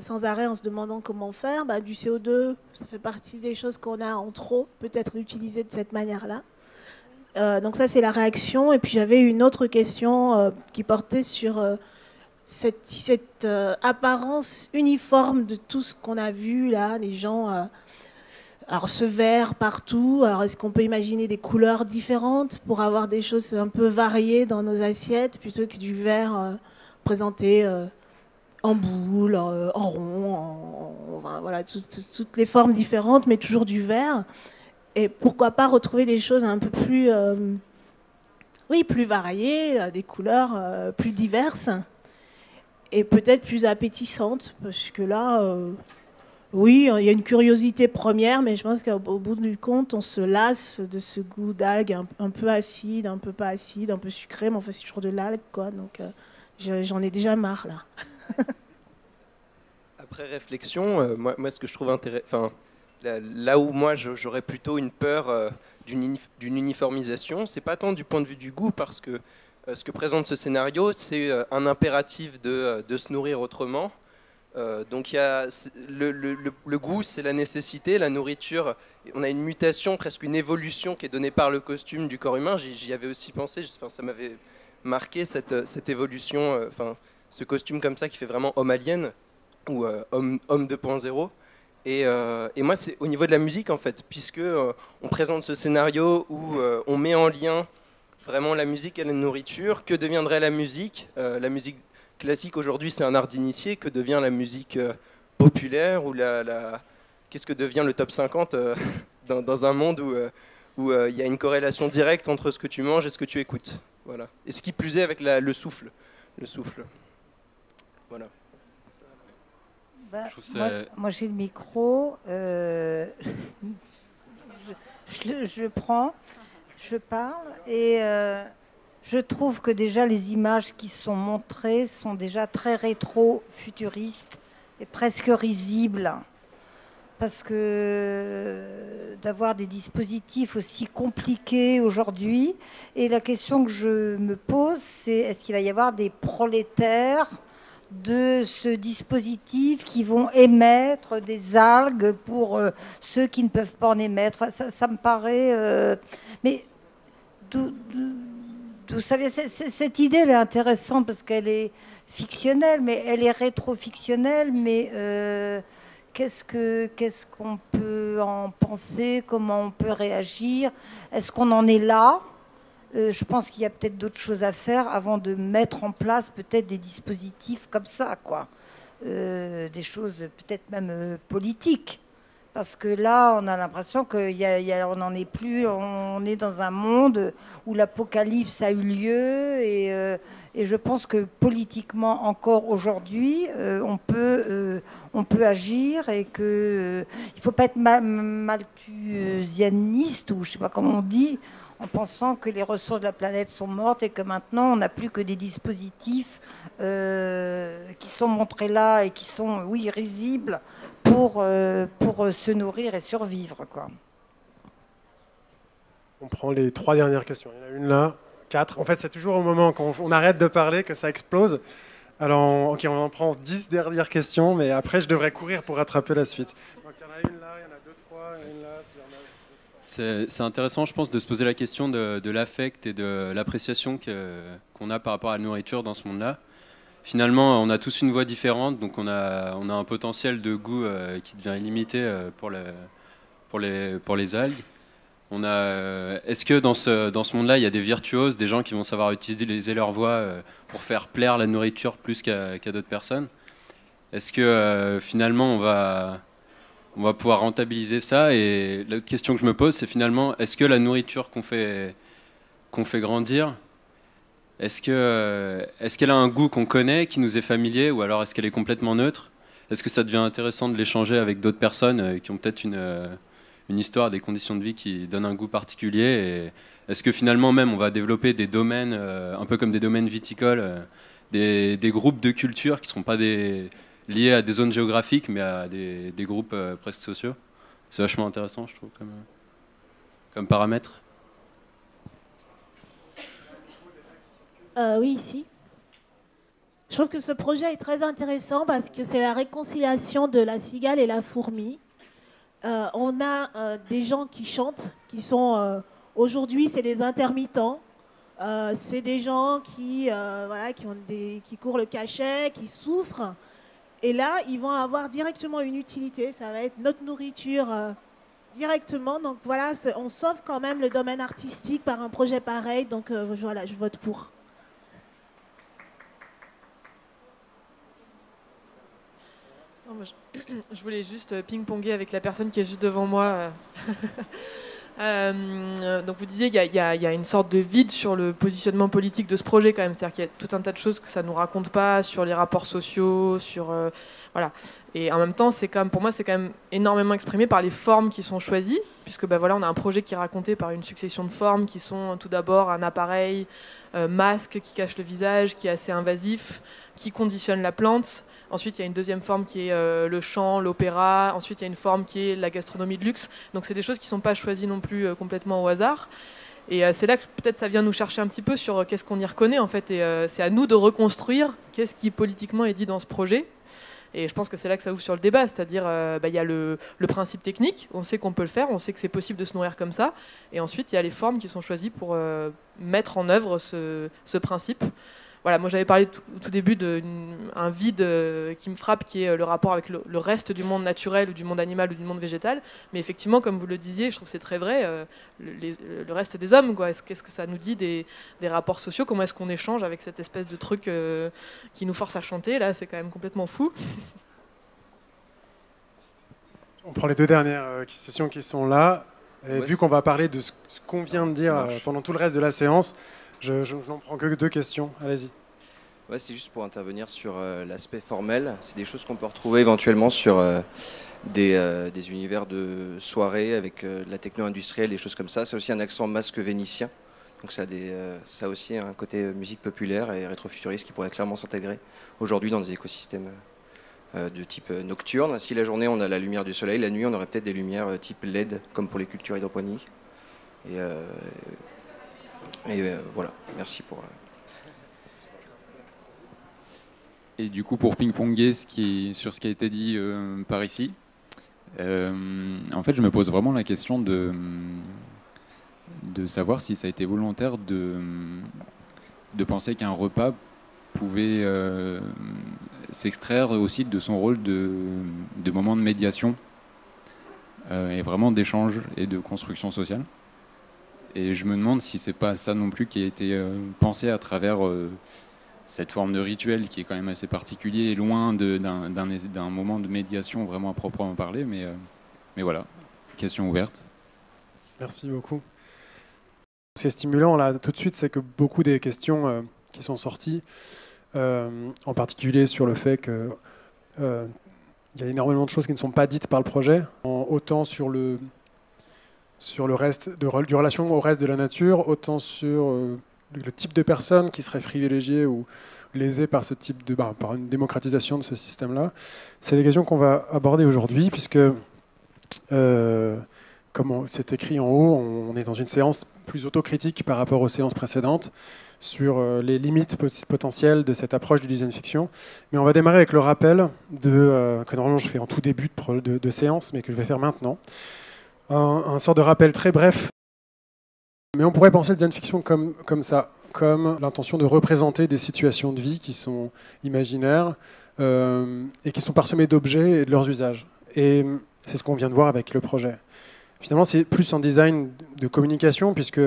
sans arrêt en se demandant comment faire, du CO2, ça fait partie des choses qu'on a en trop, peut-être utilisées de cette manière-là. Donc ça, c'est la réaction. Et puis j'avais une autre question qui portait sur cette apparence uniforme de tout ce qu'on a vu là, les gens... alors ce vert partout, alors est-ce qu'on peut imaginer des couleurs différentes pour avoir des choses un peu variées dans nos assiettes plutôt que du vert présenté en boule, en rond, voilà, toutes les formes différentes, mais toujours du vert. Et pourquoi pas retrouver des choses un peu plus, plus variées, des couleurs plus diverses et peut-être plus appétissantes, parce que là, oui, il y a une curiosité première, mais je pense qu'au bout du compte, on se lasse de ce goût d'algue un peu acide, un peu pas acide, un peu sucré, mais enfin c'est toujours de l'algue, quoi. Donc j'en ai déjà marre là. Après réflexion, moi ce que je trouve intéressant, là où moi j'aurais plutôt une peur d'une uniformisation, c'est pas tant du point de vue du goût, parce que ce que présente ce scénario, c'est un impératif de se nourrir autrement. Donc il y a le goût, c'est la nécessité, la nourriture. On a une mutation, presque une évolution qui est donnée par le costume du corps humain. J'y avais aussi pensé. Ça m'avait marqué cette évolution. Ce costume comme ça qui fait vraiment homme alien ou homme 2.0. Et moi, c'est au niveau de la musique en fait, puisque on présente ce scénario où on met en lien vraiment la musique et la nourriture. Que deviendrait la musique? La musique classique aujourd'hui, c'est un art d'initié. Que devient la musique populaire, ou qu'est-ce que devient le top 50 dans un monde où il y a une corrélation directe entre ce que tu manges et ce que tu écoutes. Voilà. Et ce qui plus est avec le souffle. Voilà. Moi j'ai le micro. Je prends, je parle et je trouve que déjà les images qui sont montrées sont déjà très rétro-futuristes et presque risibles. Parce que d'avoir des dispositifs aussi compliqués aujourd'hui, et la question que je me pose, c'est est-ce qu'il va y avoir des prolétaires de ce dispositif qui vont émettre des algues pour ceux qui ne peuvent pas en émettre? Enfin, ça me paraît... mais vous savez, cette idée, elle est intéressante parce qu'elle est fictionnelle, mais elle est rétro-fictionnelle, mais qu'est-ce qu'on peut en penser? Comment on peut réagir? Est-ce qu'on en est là? Je pense qu'il y a peut-être d'autres choses à faire avant de mettre en place peut-être des dispositifs comme ça, quoi. Des choses peut-être même politiques. Parce que là, on a l'impression qu'on n'en est plus, on est dans un monde où l'apocalypse a eu lieu et je pense que politiquement, encore aujourd'hui, on peut agir et qu'il ne faut pas être malthusianiste, ou je ne sais pas comment on dit, en pensant que les ressources de la planète sont mortes et que maintenant, on n'a plus que des dispositifs qui sont montrés là et qui sont, oui, risibles pour se nourrir et survivre, quoi. On prend les 3 dernières questions. Il y en a une là, 4. En fait, c'est toujours au moment quand on arrête de parler que ça explose. Alors, ok, on en prend 10 dernières questions, mais après, je devrais courir pour rattraper la suite. Donc, il y en a une là, il y en a 2, 3, une là, puis il y en a... C'est intéressant, je pense, de se poser la question de l'affect et de l'appréciation qu'on a par rapport à la nourriture dans ce monde-là. Finalement, on a tous une voix différente, donc on a un potentiel de goût qui devient illimité pour les algues. Est-ce que dans ce monde-là, il y a des virtuoses, des gens qui vont savoir utiliser leur voix pour faire plaire la nourriture plus qu'à d'autres personnes? Est-ce que finalement, on va pouvoir rentabiliser ça? Et l'autre question que je me pose, c'est finalement, est-ce que la nourriture qu'on fait grandir, est-ce qu'elle a un goût qu'on connaît, qui nous est familier, ou alors est-ce qu'elle est complètement neutre? Est-ce que ça devient intéressant de l'échanger avec d'autres personnes qui ont peut-être une une histoire, des conditions de vie qui donnent un goût particulier. Et est-ce que finalement même on va développer des domaines, un peu comme des domaines viticoles, des groupes de culture qui ne seront pas liés à des zones géographiques, mais à des groupes presque sociaux? C'est vachement intéressant, je trouve, comme paramètre. Oui, ici. Je trouve que ce projet est très intéressant parce que c'est la réconciliation de la cigale et la fourmi. On a des gens qui chantent, qui sont... aujourd'hui, c'est des intermittents. C'est des gens qui courent le cachet, qui souffrent. Et là, ils vont avoir directement une utilité. Ça va être notre nourriture directement. Donc voilà, on sauve quand même le domaine artistique par un projet pareil. Donc voilà, je vote pour. Non, je voulais juste ping-ponger avec la personne qui est juste devant moi. Donc vous disiez qu'il y a une sorte de vide sur le positionnement politique de ce projet quand même, c'est-à-dire qu'il y a tout un tas de choses que ça nous raconte pas sur les rapports sociaux, sur voilà. Et en même temps, pour moi, c'est quand même énormément exprimé par les formes qui sont choisies, puisque voilà, on a un projet qui est raconté par une succession de formes qui sont tout d'abord un appareil masque qui cache le visage, qui est assez invasif, qui conditionne la plante. Ensuite, il y a une deuxième forme qui est le chant, l'opéra. Ensuite, il y a une forme qui est la gastronomie de luxe. Donc, c'est des choses qui ne sont pas choisies non plus complètement au hasard. Et c'est là que peut-être ça vient nous chercher un petit peu sur qu'est-ce qu'on y reconnaît, en fait. Et c'est à nous de reconstruire qu'est-ce qui politiquement est dit dans ce projet. Et je pense que c'est là que ça ouvre sur le débat, c'est-à-dire il y a le principe technique, on sait qu'on peut le faire, on sait que c'est possible de se nourrir comme ça. Et ensuite, il y a les formes qui sont choisies pour mettre en œuvre ce principe. Voilà, moi j'avais parlé au tout début d'un vide qui me frappe, qui est le rapport avec le reste du monde naturel ou du monde animal ou du monde végétal. Mais effectivement, comme vous le disiez, je trouve que c'est très vrai, le reste des hommes, quoi. Qu'est-ce que ça nous dit des rapports sociaux? Comment est-ce qu'on échange avec cette espèce de truc qui nous force à chanter? Là, c'est quand même complètement fou. On prend les deux dernières sessions qui sont là. Et vu qu'on va parler de ce qu'on vient de dire pendant tout le reste de la séance, je n'en prends que deux questions. Allez-y. Ouais, c'est juste pour intervenir sur l'aspect formel. C'est des choses qu'on peut retrouver éventuellement sur des univers de soirée avec de la techno-industrielle, des choses comme ça. C'est aussi un accent masque vénitien. Donc ça a aussi un côté musique populaire et rétrofuturiste qui pourrait clairement s'intégrer aujourd'hui dans des écosystèmes de type nocturne. Si la journée on a la lumière du soleil, la nuit on aurait peut-être des lumières type LED comme pour les cultures hydroponiques. Et voilà, merci pour... Et du coup, pour ping-ponger sur ce qui a été dit par ici, en fait, je me pose vraiment la question de savoir si ça a été volontaire de penser qu'un repas pouvait s'extraire aussi de son rôle de moment de médiation et vraiment d'échange et de construction sociale. Et je me demande si c'est pas ça non plus qui a été pensé à travers cette forme de rituel qui est quand même assez particulier et loin d'un moment de médiation vraiment à proprement parler. Mais voilà, question ouverte. Merci beaucoup. Ce qui est stimulant là tout de suite, c'est que beaucoup des questions qui sont sorties, en particulier sur le fait que il y a énormément de choses qui ne sont pas dites par le projet, autant sur le reste du relation au reste de la nature, autant sur le type de personnes qui seraient privilégiées ou lésées par ce type par une démocratisation de ce système-là. C'est des questions qu'on va aborder aujourd'hui, puisque, comme c'est écrit en haut, on est dans une séance plus autocritique par rapport aux séances précédentes sur les limites potentielles de cette approche du design fiction. Mais on va démarrer avec le rappel que normalement je fais en tout début de séance, mais que je vais faire maintenant. Un sort de rappel très bref. Mais on pourrait penser le design fiction comme ça, comme l'intention de représenter des situations de vie qui sont imaginaires et qui sont parsemées d'objets et de leurs usages. Et c'est ce qu'on vient de voir avec le projet. Finalement, c'est plus un design de communication, puisque,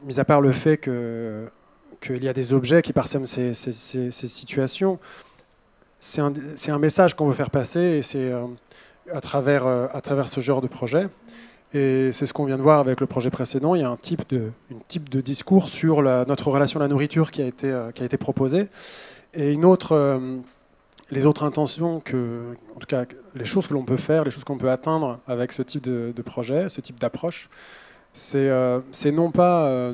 mis à part le fait qu'il y a des objets qui parsèment ces situations, c'est un message qu'on veut faire passer, et c'est à travers ce genre de projet. Et c'est ce qu'on vient de voir avec le projet précédent. Il y a un type de discours sur notre relation à la nourriture qui a été proposé. Et une autre les autres intentions, en tout cas les choses que l'on peut faire, les choses qu'on peut atteindre avec ce type de projet, ce type d'approche, c'est non pas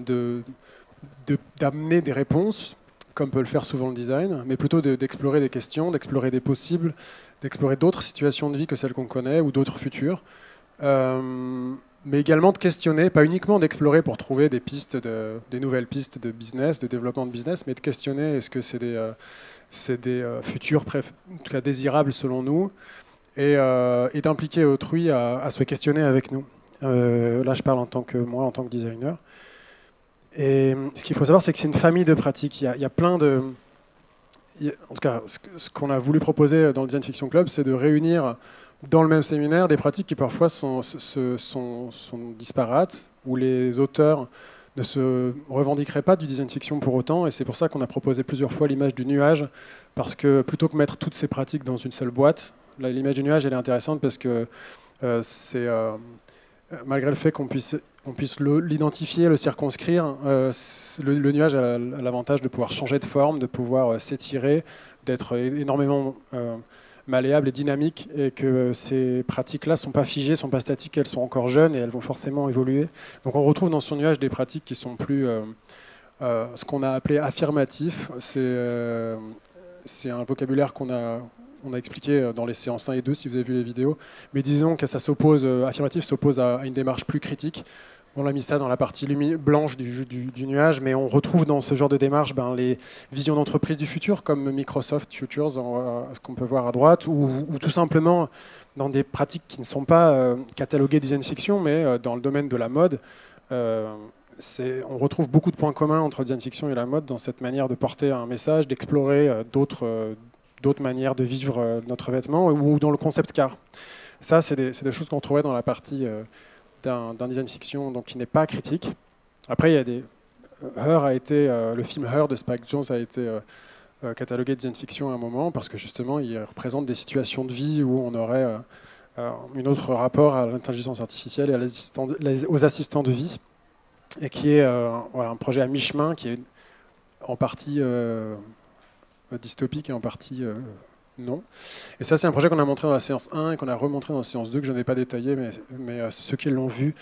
d'amener des réponses, comme peut le faire souvent le design, mais plutôt d'explorer des questions, d'explorer des possibles, d'explorer d'autres situations de vie que celles qu'on connaît ou d'autres futures. Mais également de questionner, pas uniquement d'explorer pour trouver des pistes, des nouvelles pistes de business, de développement de business, mais de questionner est-ce que c'est des futurs, en tout cas désirables selon nous, et d'impliquer autrui à se questionner avec nous. Là, je parle en tant que designer. Et ce qu'il faut savoir, c'est que c'est une famille de pratiques. Il y a plein de... En tout cas, ce qu'on a voulu proposer dans le Design Fiction Club, c'est de réunir dans le même séminaire des pratiques qui parfois sont disparates, où les auteurs ne se revendiqueraient pas du design fiction pour autant. Et c'est pour ça qu'on a proposé plusieurs fois l'image du nuage, parce que plutôt que mettre toutes ces pratiques dans une seule boîte, l'image du nuage, elle est intéressante parce que malgré le fait qu'on puisse l'identifier, le circonscrire, le nuage a l'avantage de pouvoir changer de forme, de pouvoir s'étirer, d'être énormément malléable et dynamique, et que ces pratiques-là ne sont pas figées, ne sont pas statiques, elles sont encore jeunes et elles vont forcément évoluer. Donc on retrouve dans son nuage des pratiques qui sont plus ce qu'on a appelé affirmatif. C'est un vocabulaire qu'on a expliqué dans les séances 1 et 2 si vous avez vu les vidéos, mais disons que ça affirmatif s'oppose à une démarche plus critique. On a mis ça dans la partie blanche du nuage, mais on retrouve dans ce genre de démarche les visions d'entreprise du futur, comme Microsoft Futures, ce qu'on peut voir à droite, ou tout simplement dans des pratiques qui ne sont pas cataloguées design fiction, mais dans le domaine de la mode. On retrouve beaucoup de points communs entre design fiction et la mode dans cette manière de porter un message, d'explorer d'autres manières de vivre notre vêtement, ou dans le concept car. Ça, c'est des choses qu'on trouvait dans la partie d'un design fiction donc, qui n'est pas critique. Après, il y a des... le film Her de Spike Jonze a été catalogué design fiction à un moment, parce que justement, il représente des situations de vie où on aurait un autre rapport à l'intelligence artificielle et aux assistants de vie, et qui est un projet à mi-chemin, qui est en partie dystopique et en partie non. Et ça, c'est un projet qu'on a montré dans la séance 1 et qu'on a remontré dans la séance 2, que je n'ai pas détaillé, mais ceux qui l'ont vu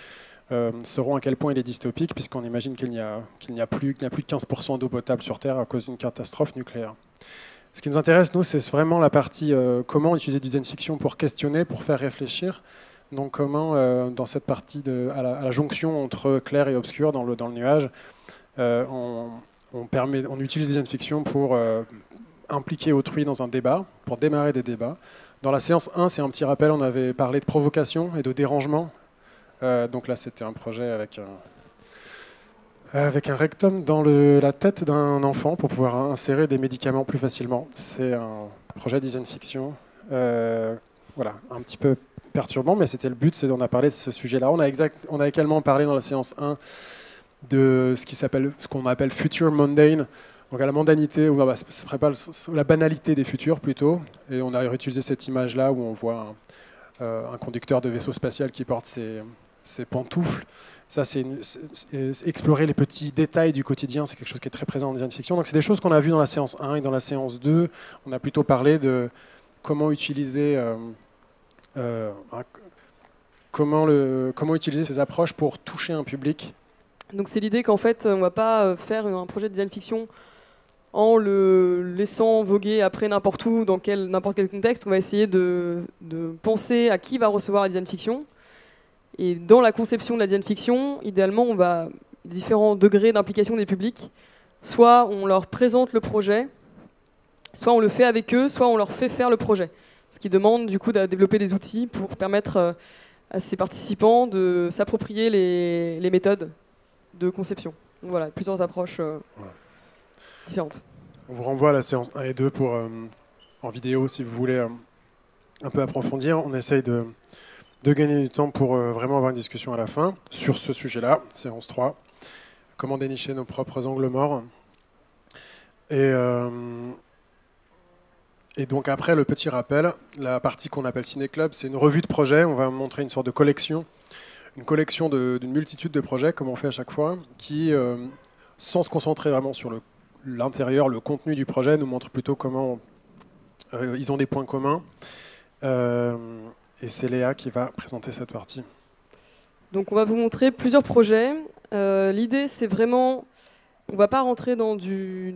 sauront à quel point il est dystopique, puisqu'on imagine qu'il n'y a plus de 15% d'eau potable sur Terre à cause d'une catastrophe nucléaire. Ce qui nous intéresse, nous, c'est vraiment la partie comment utiliser du design fiction pour questionner, pour faire réfléchir. Donc comment, dans cette partie à la jonction entre clair et obscur dans le nuage, on utilise design fiction pour impliquer autrui dans un débat, pour démarrer des débats. Dans la séance 1, c'est un petit rappel, on avait parlé de provocation et de dérangement. Donc là, c'était un projet avec un rectum dans la tête d'un enfant pour pouvoir insérer des médicaments plus facilement. C'est un projet design fiction. Voilà, un petit peu perturbant, mais c'était le but, on a parlé de ce sujet-là. On a également parlé dans la séance 1 de ce qu'on appelle future mundane, donc à la mondanité, ou ce serait pas la banalité des futurs plutôt. Et on a réutilisé cette image-là où on voit un conducteur de vaisseau spatial qui porte ses pantoufles. Ça, c'est explorer les petits détails du quotidien, c'est quelque chose qui est très présent en design fiction. Donc c'est des choses qu'on a vues dans la séance 1 et dans la séance 2. On a plutôt parlé de comment utiliser ces approches pour toucher un public. Donc c'est l'idée qu'en fait, on ne va pas faire un projet de design fiction en le laissant voguer après n'importe où, dans n'importe quel contexte. On va essayer de penser à qui va recevoir la design fiction. Et dans la conception de la design fiction, idéalement, on va différents degrés d'implication des publics. Soit on leur présente le projet, soit on le fait avec eux, soit on leur fait faire le projet. Ce qui demande du coup de développer des outils pour permettre à ces participants de s'approprier les méthodes de conception. Donc voilà, plusieurs approches différentes. On vous renvoie à la séance 1 et 2 en vidéo si vous voulez un peu approfondir. On essaye de gagner du temps pour vraiment avoir une discussion à la fin sur ce sujet-là, séance 3. Comment dénicher nos propres angles morts. Et donc après, le petit rappel, la partie qu'on appelle Ciné Club, c'est une revue de projets. On va montrer une sorte de collection, d'une multitude de projets, comme on fait à chaque fois, qui, sans se concentrer vraiment sur l'intérieur, le contenu du projet, nous montre plutôt comment ils ont des points communs. Et c'est Léa qui va présenter cette partie. Donc on va vous montrer plusieurs projets. L'idée, c'est vraiment, on va pas rentrer dans du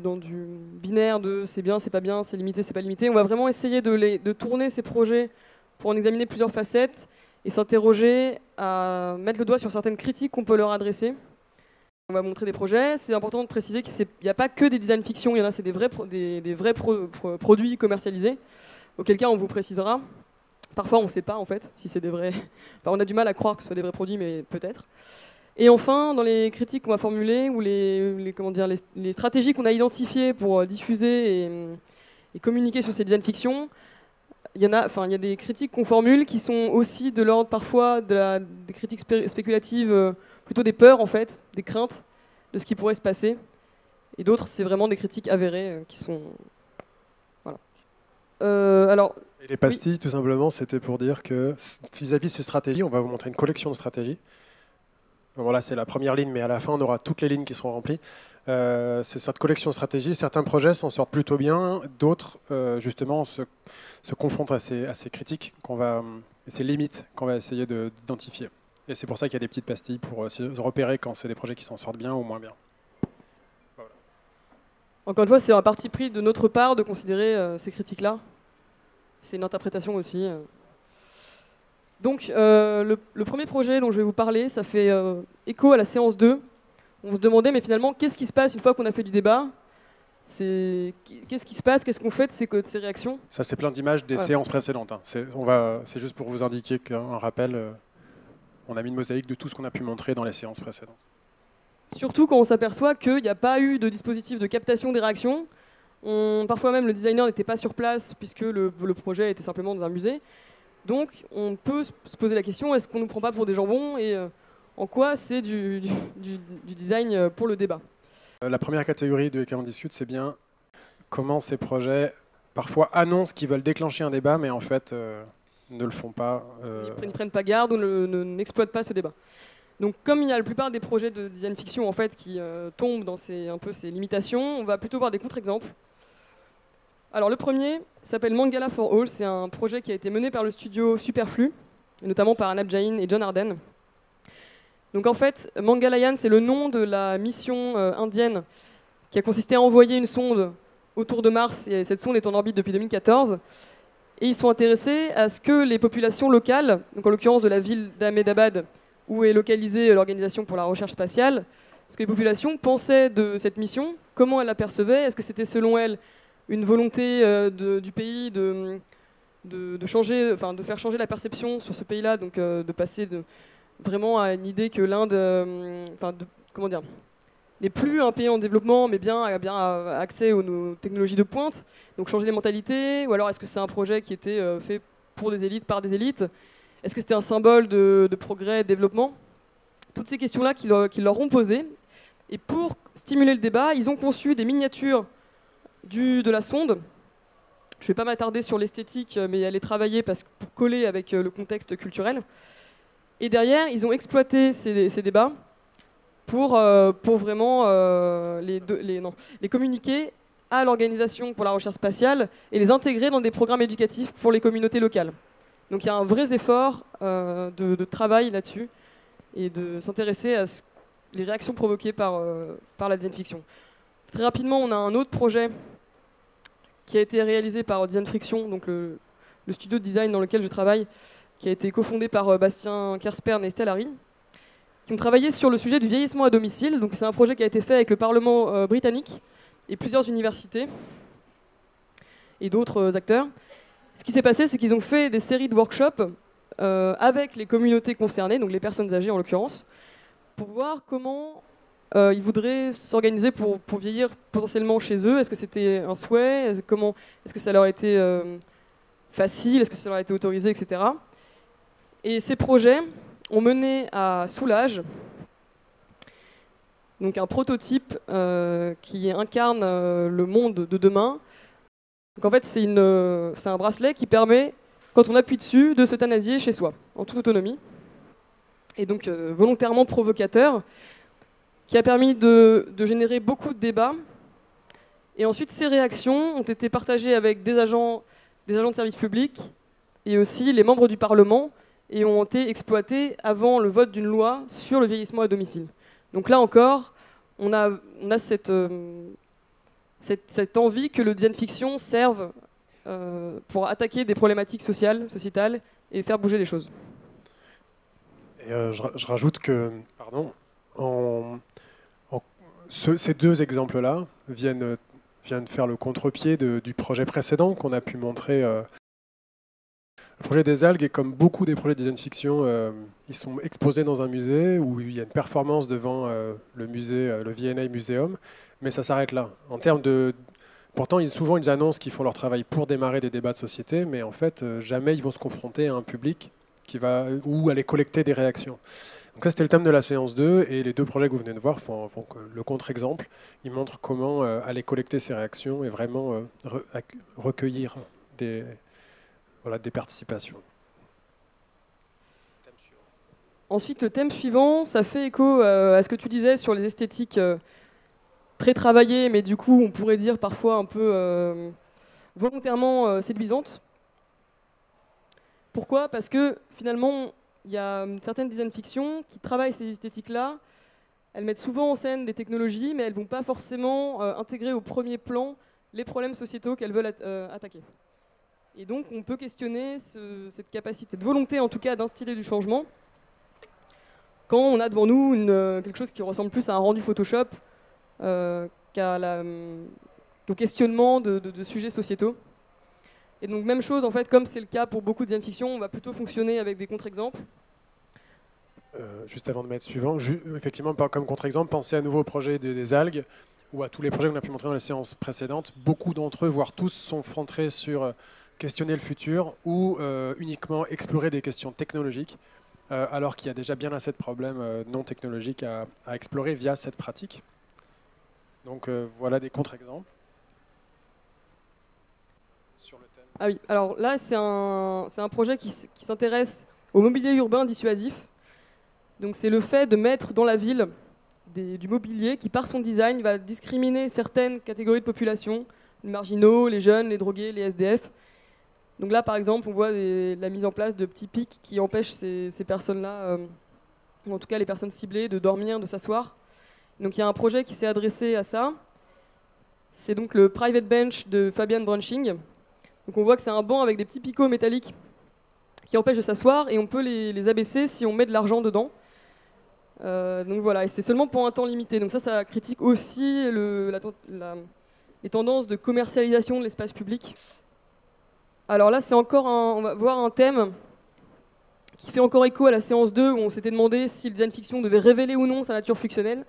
binaire de c'est bien, c'est pas bien, c'est limité, c'est pas limité. On va vraiment essayer de tourner ces projets pour en examiner plusieurs facettes et s'interroger à mettre le doigt sur certaines critiques qu'on peut leur adresser. On va montrer des projets. C'est important de préciser qu'il n'y a pas que des design fiction, il y en a, c'est des vrais produits commercialisés, auquel cas on vous précisera. Parfois on ne sait pas en fait si c'est des vrais. Enfin, on a du mal à croire que ce soit des vrais produits, mais peut-être. Et enfin, dans les critiques qu'on va formuler ou les stratégies qu'on a identifiées pour diffuser et communiquer sur ces design fiction, il y a des critiques qu'on formule qui sont aussi de l'ordre parfois des critiques spéculatives, plutôt des peurs en fait, des craintes de ce qui pourrait se passer. Et d'autres, c'est vraiment des critiques avérées qui sont... Voilà. Et les pastilles, tout simplement, c'était pour dire que vis-à-vis de ces stratégies, on va vous montrer une collection de stratégies. Voilà, c'est la première ligne, mais à la fin, on aura toutes les lignes qui seront remplies. C'est cette collection de stratégies. Certains projets s'en sortent plutôt bien, d'autres, justement, se confrontent à ces critiques, et ces limites qu'on va essayer d'identifier. Et c'est pour ça qu'il y a des petites pastilles pour se repérer quand c'est des projets qui s'en sortent bien ou moins bien. Voilà. Encore une fois, c'est un parti pris de notre part de considérer ces critiques-là. C'est une interprétation aussi. Donc, le premier projet dont je vais vous parler, ça fait écho à la séance 2. On se demandait, mais finalement, qu'est-ce qui se passe une fois qu'on a fait du débat ? Qu'est-ce qui se passe ? Qu'est-ce qu'on fait de ces réactions ? Ça, c'est plein d'images des séances précédentes. Hein. C'est juste pour vous indiquer qu'un rappel, on a mis une mosaïque de tout ce qu'on a pu montrer dans les séances précédentes. Surtout quand on s'aperçoit qu'il n'y a pas eu de dispositif de captation des réactions. Parfois même, le designer n'était pas sur place puisque le projet était simplement dans un musée. Donc, on peut se poser la question, est-ce qu'on ne nous prend pas pour des jambons et en quoi c'est du design pour le débat ? La première catégorie de laquelle on discute, c'est bien comment ces projets parfois annoncent qu'ils veulent déclencher un débat, mais en fait ne le font pas. Ils ne prennent pas garde ou n'exploitent pas ce débat. Donc, comme il y a la plupart des projets de design fiction en fait, qui tombent dans ces limitations, on va plutôt voir des contre-exemples. Alors le premier s'appelle Mangala for All, c'est un projet qui a été mené par le studio Superflu, et notamment par Anab Jain et John Arden. Donc en fait, Mangalyaan, c'est le nom de la mission indienne qui a consisté à envoyer une sonde autour de Mars, et cette sonde est en orbite depuis 2014. Et ils sont intéressés à ce que les populations locales, donc en l'occurrence de la ville d'Ahmedabad, où est localisée l'Organisation pour la recherche spatiale, ce que les populations pensaient de cette mission, comment elles la percevaient, est-ce que c'était selon elles une volonté du pays de changer, de faire changer la perception sur ce pays-là, donc de passer vraiment à une idée que l'Inde, n'est plus un pays en développement, mais bien a accès aux technologies de pointe, donc changer les mentalités, ou alors est-ce que c'est un projet qui était fait pour des élites, par des élites ? Est-ce que c'était un symbole de progrès et de développement ? Toutes ces questions-là qu'ils leur ont posées. Et pour stimuler le débat, ils ont conçu des miniatures de la sonde. Je ne vais pas m'attarder sur l'esthétique, mais elle est travaillée pour coller avec le contexte culturel. Et derrière, ils ont exploité ces débats pour vraiment les communiquer à l'Organisation pour la recherche spatiale et les intégrer dans des programmes éducatifs pour les communautés locales. Donc il y a un vrai effort de travail là-dessus et de s'intéresser à les réactions provoquées par la design fiction. Très rapidement, on a un autre projet qui a été réalisé par Design Friction, donc le studio de design dans lequel je travaille, qui a été cofondé par Bastien Kerspern et Estelle Harry, qui ont travaillé sur le sujet du vieillissement à domicile. Donc c'est un projet qui a été fait avec le Parlement britannique et plusieurs universités et d'autres acteurs. Ce qui s'est passé, c'est qu'ils ont fait des séries de workshops avec les communautés concernées, donc les personnes âgées en l'occurrence, pour voir comment ils voudraient s'organiser pour vieillir potentiellement chez eux. Est-ce que c'était un souhait ? Est-ce que ça leur a été facile ? Est-ce que ça leur a été autorisé, etc. Et ces projets ont mené à Soulage, donc un prototype qui incarne le monde de demain. Donc en fait, c'est un bracelet qui permet, quand on appuie dessus, de s'euthanasier chez soi, en toute autonomie. Et donc volontairement provocateur, qui a permis de générer beaucoup de débats. Et ensuite, ces réactions ont été partagées avec des agents des agents de service public et aussi les membres du Parlement et ont été exploités avant le vote d'une loi sur le vieillissement à domicile. Donc là encore, on a cette envie que le design fiction serve pour attaquer des problématiques sociales, sociétales et faire bouger les choses. Et je rajoute que, ces deux exemples-là viennent faire le contre-pied du projet précédent qu'on a pu montrer. Le projet des algues est comme beaucoup des projets de design fiction, ils sont exposés dans un musée où il y a une performance devant le musée, le V&A Museum, mais ça s'arrête là. En termes de, pourtant, souvent ils annoncent qu'ils font leur travail pour démarrer des débats de société, mais en fait, jamais ils vont se confronter à un public ou aller collecter des réactions. Donc ça, c'était le thème de la séance 2, et les deux projets que vous venez de voir font le contre-exemple. Ils montrent comment aller collecter ces réactions et vraiment recueillir des participations. Ensuite, le thème suivant, ça fait écho à ce que tu disais sur les esthétiques très travaillées, mais du coup, on pourrait dire parfois un peu volontairement séduisantes. Pourquoi ? Parce que finalement, il y a certaines design fiction qui travaillent ces esthétiques-là. Elles mettent souvent en scène des technologies, mais elles ne vont pas forcément intégrer au premier plan les problèmes sociétaux qu'elles veulent attaquer. Et donc, on peut questionner cette capacité de volonté, en tout cas, d'instiller du changement, quand on a devant nous quelque chose qui ressemble plus à un rendu Photoshop qu'au questionnement de sujets sociétaux. Et donc, même chose, en fait, comme c'est le cas pour beaucoup de design fiction, on va plutôt fonctionner avec des contre-exemples. Juste avant de mettre suivant, effectivement, comme contre-exemple, pensez à nouveau au projet des algues, ou à tous les projets qu'on a pu montrer dans les séances précédentes. Beaucoup d'entre eux, voire tous, sont centrés sur questionner le futur ou uniquement explorer des questions technologiques, alors qu'il y a déjà bien assez de problèmes non technologiques à explorer via cette pratique. Donc voilà des contre-exemples. Sur le thème. Ah oui, alors là, c'est un projet qui s'intéresse au mobilier urbain dissuasif. Donc c'est le fait de mettre dans la ville du mobilier qui, par son design, va discriminer certaines catégories de population, les marginaux, les jeunes, les drogués, les SDF. Donc là, par exemple, on voit la mise en place de petits pics qui empêchent ces personnes-là, ou en tout cas les personnes ciblées, de dormir, de s'asseoir. Donc il y a un projet qui s'est adressé à ça. C'est donc le Private Bench de Fabian Brunching. Donc on voit que c'est un banc avec des petits picots métalliques qui empêchent de s'asseoir, et on peut les abaisser si on met de l'argent dedans. Donc voilà, et c'est seulement pour un temps limité. Donc ça critique aussi les tendances de commercialisation de l'espace public. Alors là, on va voir un thème qui fait encore écho à la séance 2, où on s'était demandé si le design fiction devait révéler ou non sa nature fictionnelle.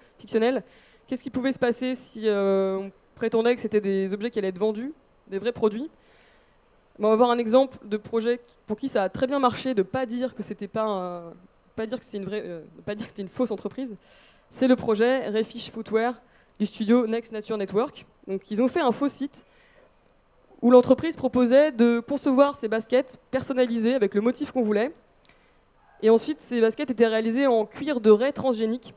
Qu'est-ce qui pouvait se passer si on prétendait que c'était des objets qui allaient être vendus, des vrais produits. On va voir un exemple de projet pour qui ça a très bien marché de ne pas dire que c'était une fausse entreprise. C'est le projet Refish Footwear du studio Next Nature Network. Donc, ils ont fait un faux site où l'entreprise proposait de concevoir ses baskets personnalisées avec le motif qu'on voulait. Et ensuite, ces baskets étaient réalisées en cuir de raie transgénique.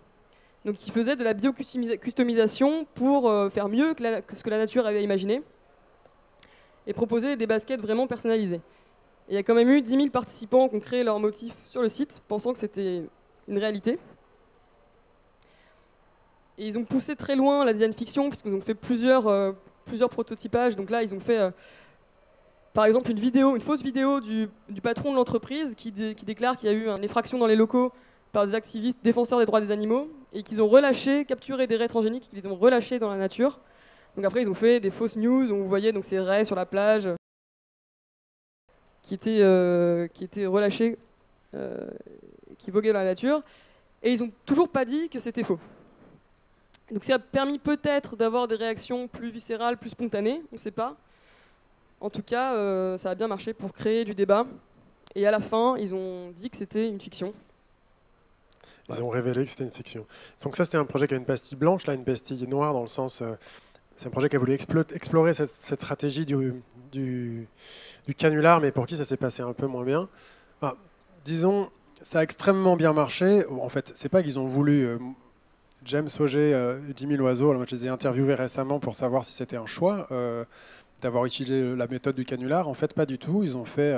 Donc, ils faisaient de la bio-customisation pour faire mieux que ce que la nature avait imaginé et proposer des baskets vraiment personnalisées. Et il y a quand même eu 10 000 participants qui ont créé leur motif sur le site, pensant que c'était une réalité. Et ils ont poussé très loin la design fiction, puisqu'ils ont fait plusieurs prototypages. Donc là, ils ont fait, par exemple, une fausse vidéo du patron de l'entreprise qui déclare qu'il y a eu une effraction dans les locaux par des activistes défenseurs des droits des animaux, et qu'ils ont capturé des raies transgéniques, qu'ils les ont relâchées dans la nature. Donc après, ils ont fait des fausses news où vous voyez donc ces raies sur la plage qui étaient relâchées, qui voguaient dans la nature, et ils n'ont toujours pas dit que c'était faux. Donc ça a permis peut-être d'avoir des réactions plus viscérales, plus spontanées, on ne sait pas. En tout cas, ça a bien marché pour créer du débat, et à la fin, ils ont dit que c'était une fiction. Ils ont révélé que c'était une fiction. Donc ça, c'était un projet qui a une pastille blanche, là, une pastille noire, dans le sens... c'est un projet qui a voulu explorer cette stratégie du canular, mais pour qui ça s'est passé un peu moins bien. Enfin, disons, ça a extrêmement bien marché. En fait, c'est pas qu'ils ont voulu... James Auger, 10 000 oiseaux, alors moi, je les ai interviewés récemment pour savoir si c'était un choix d'avoir utilisé la méthode du canular. En fait, pas du tout. Ils ont fait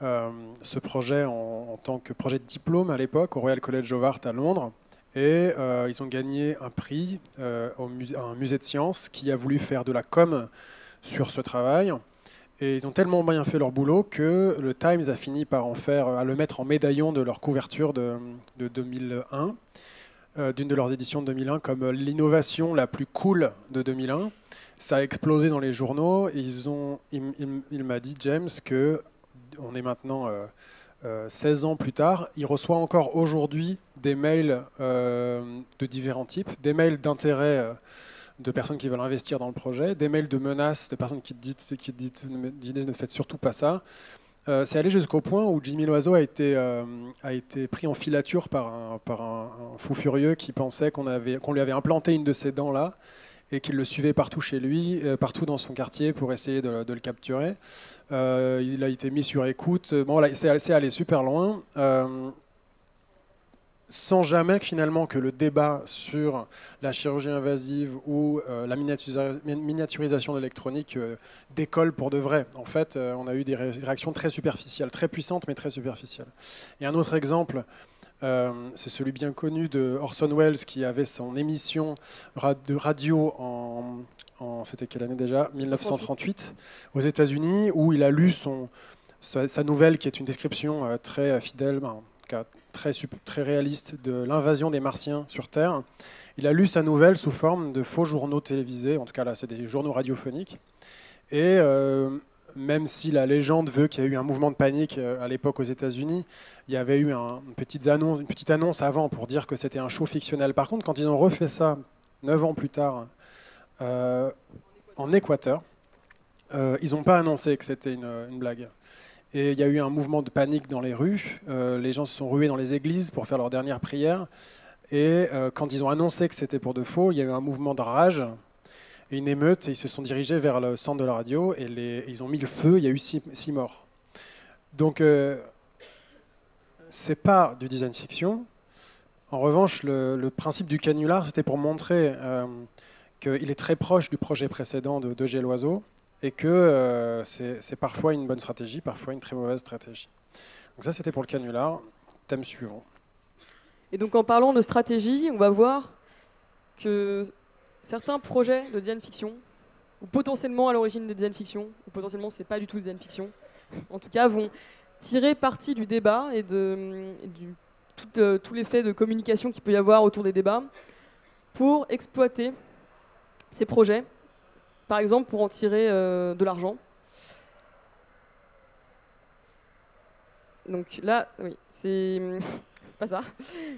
ce projet en tant que projet de diplôme à l'époque au Royal College of Art à Londres. Et ils ont gagné un prix à un musée de sciences qui a voulu faire de la com sur ce travail. Et ils ont tellement bien fait leur boulot que le Times a fini par à le mettre en médaillon de leur couverture de 2001, d'une de leurs éditions de 2001, comme l'innovation la plus cool de 2001. Ça a explosé dans les journaux. Et il m'a dit, James, qu'on est maintenant 16 ans plus tard. Il reçoit encore aujourd'hui des mails de différents types, des mails d'intérêt de personnes qui veulent investir dans le projet, des mails de menaces de personnes qui disent ne faites surtout pas ça. C'est allé jusqu'au point où Jimmy Loiseau a été pris en filature par un fou furieux qui pensait qu'on lui avait implanté une de ses dents là et qu'il le suivait partout chez lui, partout dans son quartier pour essayer de le capturer. Il a été mis sur écoute. Bon, là, c'est allé super loin. Sans jamais finalement que le débat sur la chirurgie invasive ou la miniaturisation de l'électronique décolle pour de vrai. En fait, on a eu des réactions très superficielles, très puissantes, mais très superficielles. Et un autre exemple, c'est celui bien connu de Orson Welles qui avait son émission de radio c'était quelle année déjà 1938 aux États-Unis, où il a lu sa nouvelle qui est une description très fidèle, très réaliste de l'invasion des Martiens sur Terre. Il a lu sa nouvelle sous forme de faux journaux télévisés, en tout cas là c'est des journaux radiophoniques. Et même si la légende veut qu'il y a eu un mouvement de panique à l'époque aux États-Unis, il y avait eu une petite annonce avant pour dire que c'était un show fictionnel. Par contre, quand ils ont refait ça 9 ans plus tard en Équateur, ils n'ont pas annoncé que c'était une blague. Et il y a eu un mouvement de panique dans les rues. Les gens se sont rués dans les églises pour faire leur dernière prière. Et quand ils ont annoncé que c'était pour de faux, il y a eu un mouvement de rage et une émeute. Et ils se sont dirigés vers le centre de la radio et ils ont mis le feu. Il y a eu 6 morts. Donc, c'est pas du design fiction. En revanche, le principe du canular, c'était pour montrer qu'il est très proche du projet précédent de G. Loiseau. Et que c'est parfois une bonne stratégie, parfois une très mauvaise stratégie. Donc ça, c'était pour le canular. Thème suivant. Et donc en parlant de stratégie, on va voir que certains projets de design fiction, ou potentiellement à l'origine des design fiction, ou potentiellement c'est pas du tout design fiction, en tout cas vont tirer parti du débat et tout l'effet de communication qu'il peut y avoir autour des débats pour exploiter ces projets. Par exemple, pour en tirer de l'argent. Donc là, oui, c'est pas ça.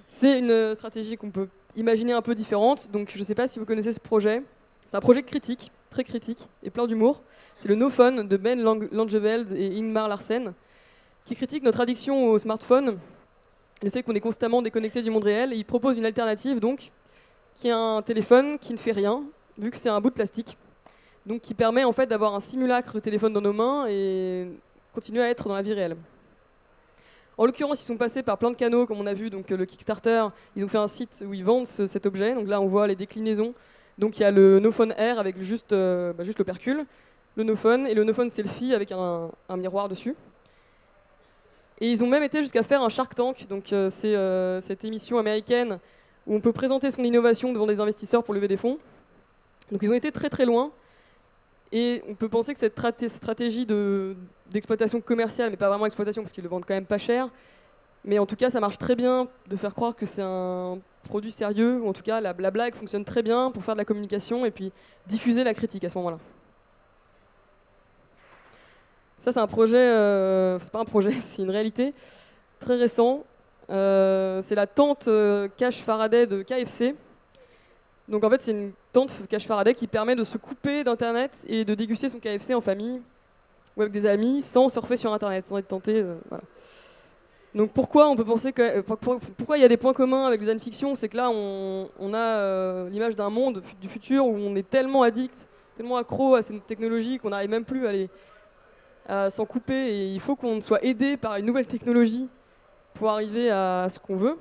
C'est une stratégie qu'on peut imaginer un peu différente. Donc je ne sais pas si vous connaissez ce projet. C'est un projet critique, très critique et plein d'humour. C'est le No Phone de Ben Langeveld et Ingmar Larsen, qui critique notre addiction au smartphone, le fait qu'on est constamment déconnecté du monde réel. Et il propose une alternative, donc, qui est un téléphone qui ne fait rien, vu que c'est un bout de plastique. Donc qui permet en fait d'avoir un simulacre de téléphone dans nos mains et continuer à être dans la vie réelle. En l'occurrence, ils sont passés par plein de canaux, comme on a vu, donc le Kickstarter, ils ont fait un site où ils vendent cet objet. Donc là, on voit les déclinaisons. Donc il y a le No Phone Air avec juste l'opercule, le No Phone et le No Phone Selfie avec un miroir dessus. Et ils ont même été jusqu'à faire un Shark Tank. Donc c'est cette émission américaine où on peut présenter son innovation devant des investisseurs pour lever des fonds. Donc ils ont été très très loin. Et on peut penser que cette stratégie d'exploitation commerciale, mais pas vraiment exploitation parce qu'ils le vendent quand même pas cher, mais en tout cas ça marche très bien de faire croire que c'est un produit sérieux, ou en tout cas la blague fonctionne très bien pour faire de la communication et puis diffuser la critique à ce moment-là. Ça c'est un projet, c'est pas un projet, c'est une réalité très récent. C'est la tente cache Faraday de KFC. Donc en fait c'est une tente cache Faraday qui permet de se couper d'internet et de déguster son KFC en famille ou avec des amis sans surfer sur internet, sans être tenté. Voilà. Donc pourquoi on peut penser que pourquoi il y a des points communs avec le design fiction, c'est que là on a l'image d'un monde du futur où on est tellement addict, tellement accro à ces technologies qu'on n'arrive même plus à s'en couper et il faut qu'on soit aidé par une nouvelle technologie pour arriver à ce qu'on veut.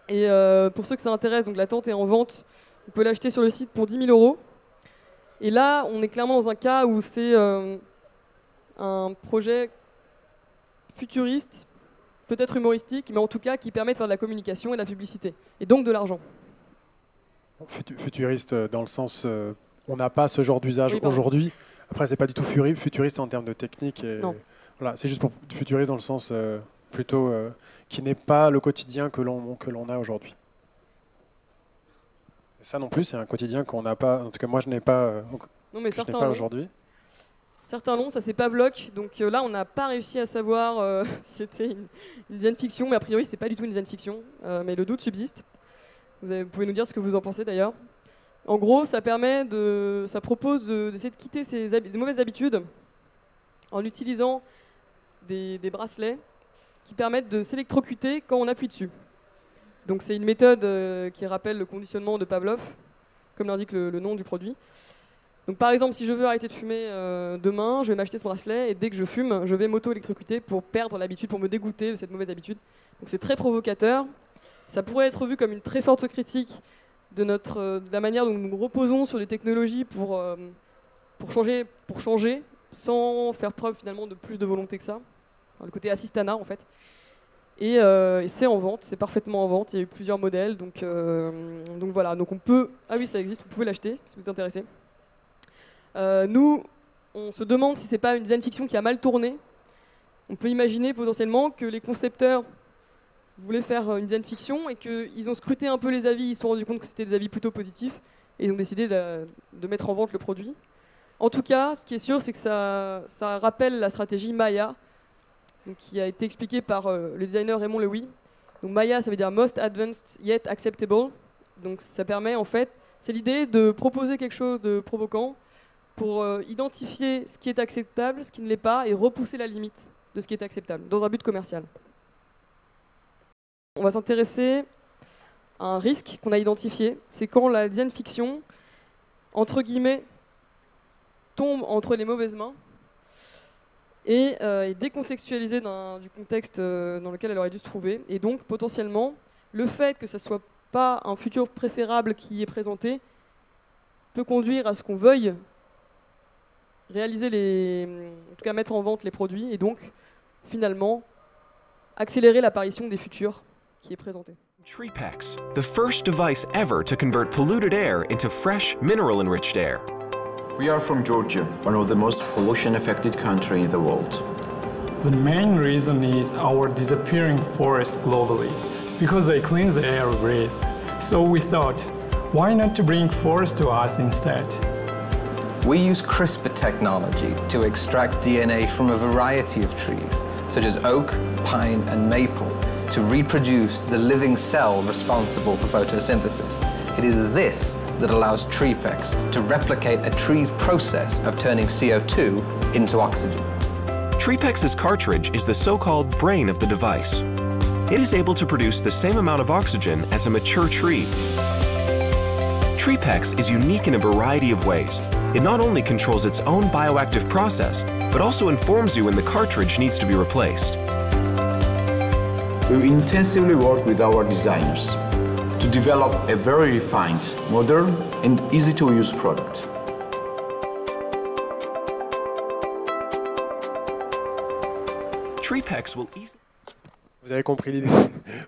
Et pour ceux que ça intéresse, donc la tente est en vente. On peut l'acheter sur le site pour 10 000 €. Et là, on est clairement dans un cas où c'est un projet futuriste, peut-être humoristique, mais en tout cas qui permet de faire de la communication et de la publicité, et donc de l'argent. Futuriste dans le sens, on n'a pas ce genre d'usage aujourd'hui. Après, c'est pas du tout futuriste en termes de technique. Et voilà, c'est juste pour futuriste dans le sens plutôt qui n'est pas le quotidien que l'on a aujourd'hui. Ça non plus, c'est un quotidien qu'on n'a pas. En tout cas, moi, je n'ai pas. Non, mais je n'ai pas aujourd'hui. Certains l'ont, ça c'est Pavlok. Donc là, on n'a pas réussi à savoir si c'était une design fiction, mais a priori, c'est pas du tout une design fiction. Mais le doute subsiste. Vous pouvez nous dire ce que vous en pensez d'ailleurs. En gros, ça propose d'essayer de quitter ces mauvaises habitudes en utilisant des bracelets qui permettent de s'électrocuter quand on appuie dessus. Donc c'est une méthode qui rappelle le conditionnement de Pavlov, comme l'indique le nom du produit. Donc par exemple, si je veux arrêter de fumer demain, je vais m'acheter ce bracelet et dès que je fume, je vais m'auto-électrocuter pour perdre l'habitude, pour me dégoûter de cette mauvaise habitude. Donc c'est très provocateur. Ça pourrait être vu comme une très forte critique de la manière dont nous nous reposons sur les technologies pour changer, sans faire preuve finalement de plus de volonté que ça. Enfin, le côté assistanat en fait. Et c'est en vente, c'est parfaitement en vente. Il y a eu plusieurs modèles, donc voilà. Donc on peut, ah oui, ça existe, vous pouvez l'acheter si vous êtes intéressé. Nous, on se demande si c'est pas une design fiction qui a mal tourné. On peut imaginer potentiellement que les concepteurs voulaient faire une design fiction et qu'ils ont scruté un peu les avis, ils se sont rendus compte que c'était des avis plutôt positifs et ils ont décidé de mettre en vente le produit. En tout cas, ce qui est sûr, c'est que ça rappelle la stratégie Maya, donc, qui a été expliquée par le designer Raymond Lewy. Donc Maya, ça veut dire Most Advanced Yet Acceptable. Donc ça permet en fait, c'est l'idée de proposer quelque chose de provoquant pour identifier ce qui est acceptable, ce qui ne l'est pas, et repousser la limite de ce qui est acceptable, dans un but commercial. On va s'intéresser à un risque qu'on a identifié, c'est quand la design fiction, entre guillemets, tombe entre les mauvaises mains et est décontextualisée du contexte dans lequel elle aurait dû se trouver. Et donc, potentiellement, le fait que ce ne soit pas un futur préférable qui est présenté peut conduire à ce qu'on veuille réaliser en tout cas mettre en vente les produits et donc, finalement, accélérer l'apparition des futurs qui est présenté. TreePax, the first device ever to convert polluted air into fresh, mineral-enriched air. We are from Georgia, one of the most pollution-affected countries in the world. The main reason is our disappearing forests globally, because they cleanse the air we breathe. So we thought, why not to bring forests to us instead? We use CRISPR technology to extract DNA from a variety of trees, such as oak, pine, and maple, to reproduce the living cell responsible for photosynthesis. It is this that allows TreePax to replicate a tree's process of turning CO2 into oxygen. TreePax's cartridge is the so-called brain of the device. It is able to produce the same amount of oxygen as a mature tree. TreePax is unique in a variety of ways. It not only controls its own bioactive process, but also informs you when the cartridge needs to be replaced. We intensively work with our designers to develop a very refined, modern, and easy-to-use product. TreePax will easily... Vous avez compris l'idée.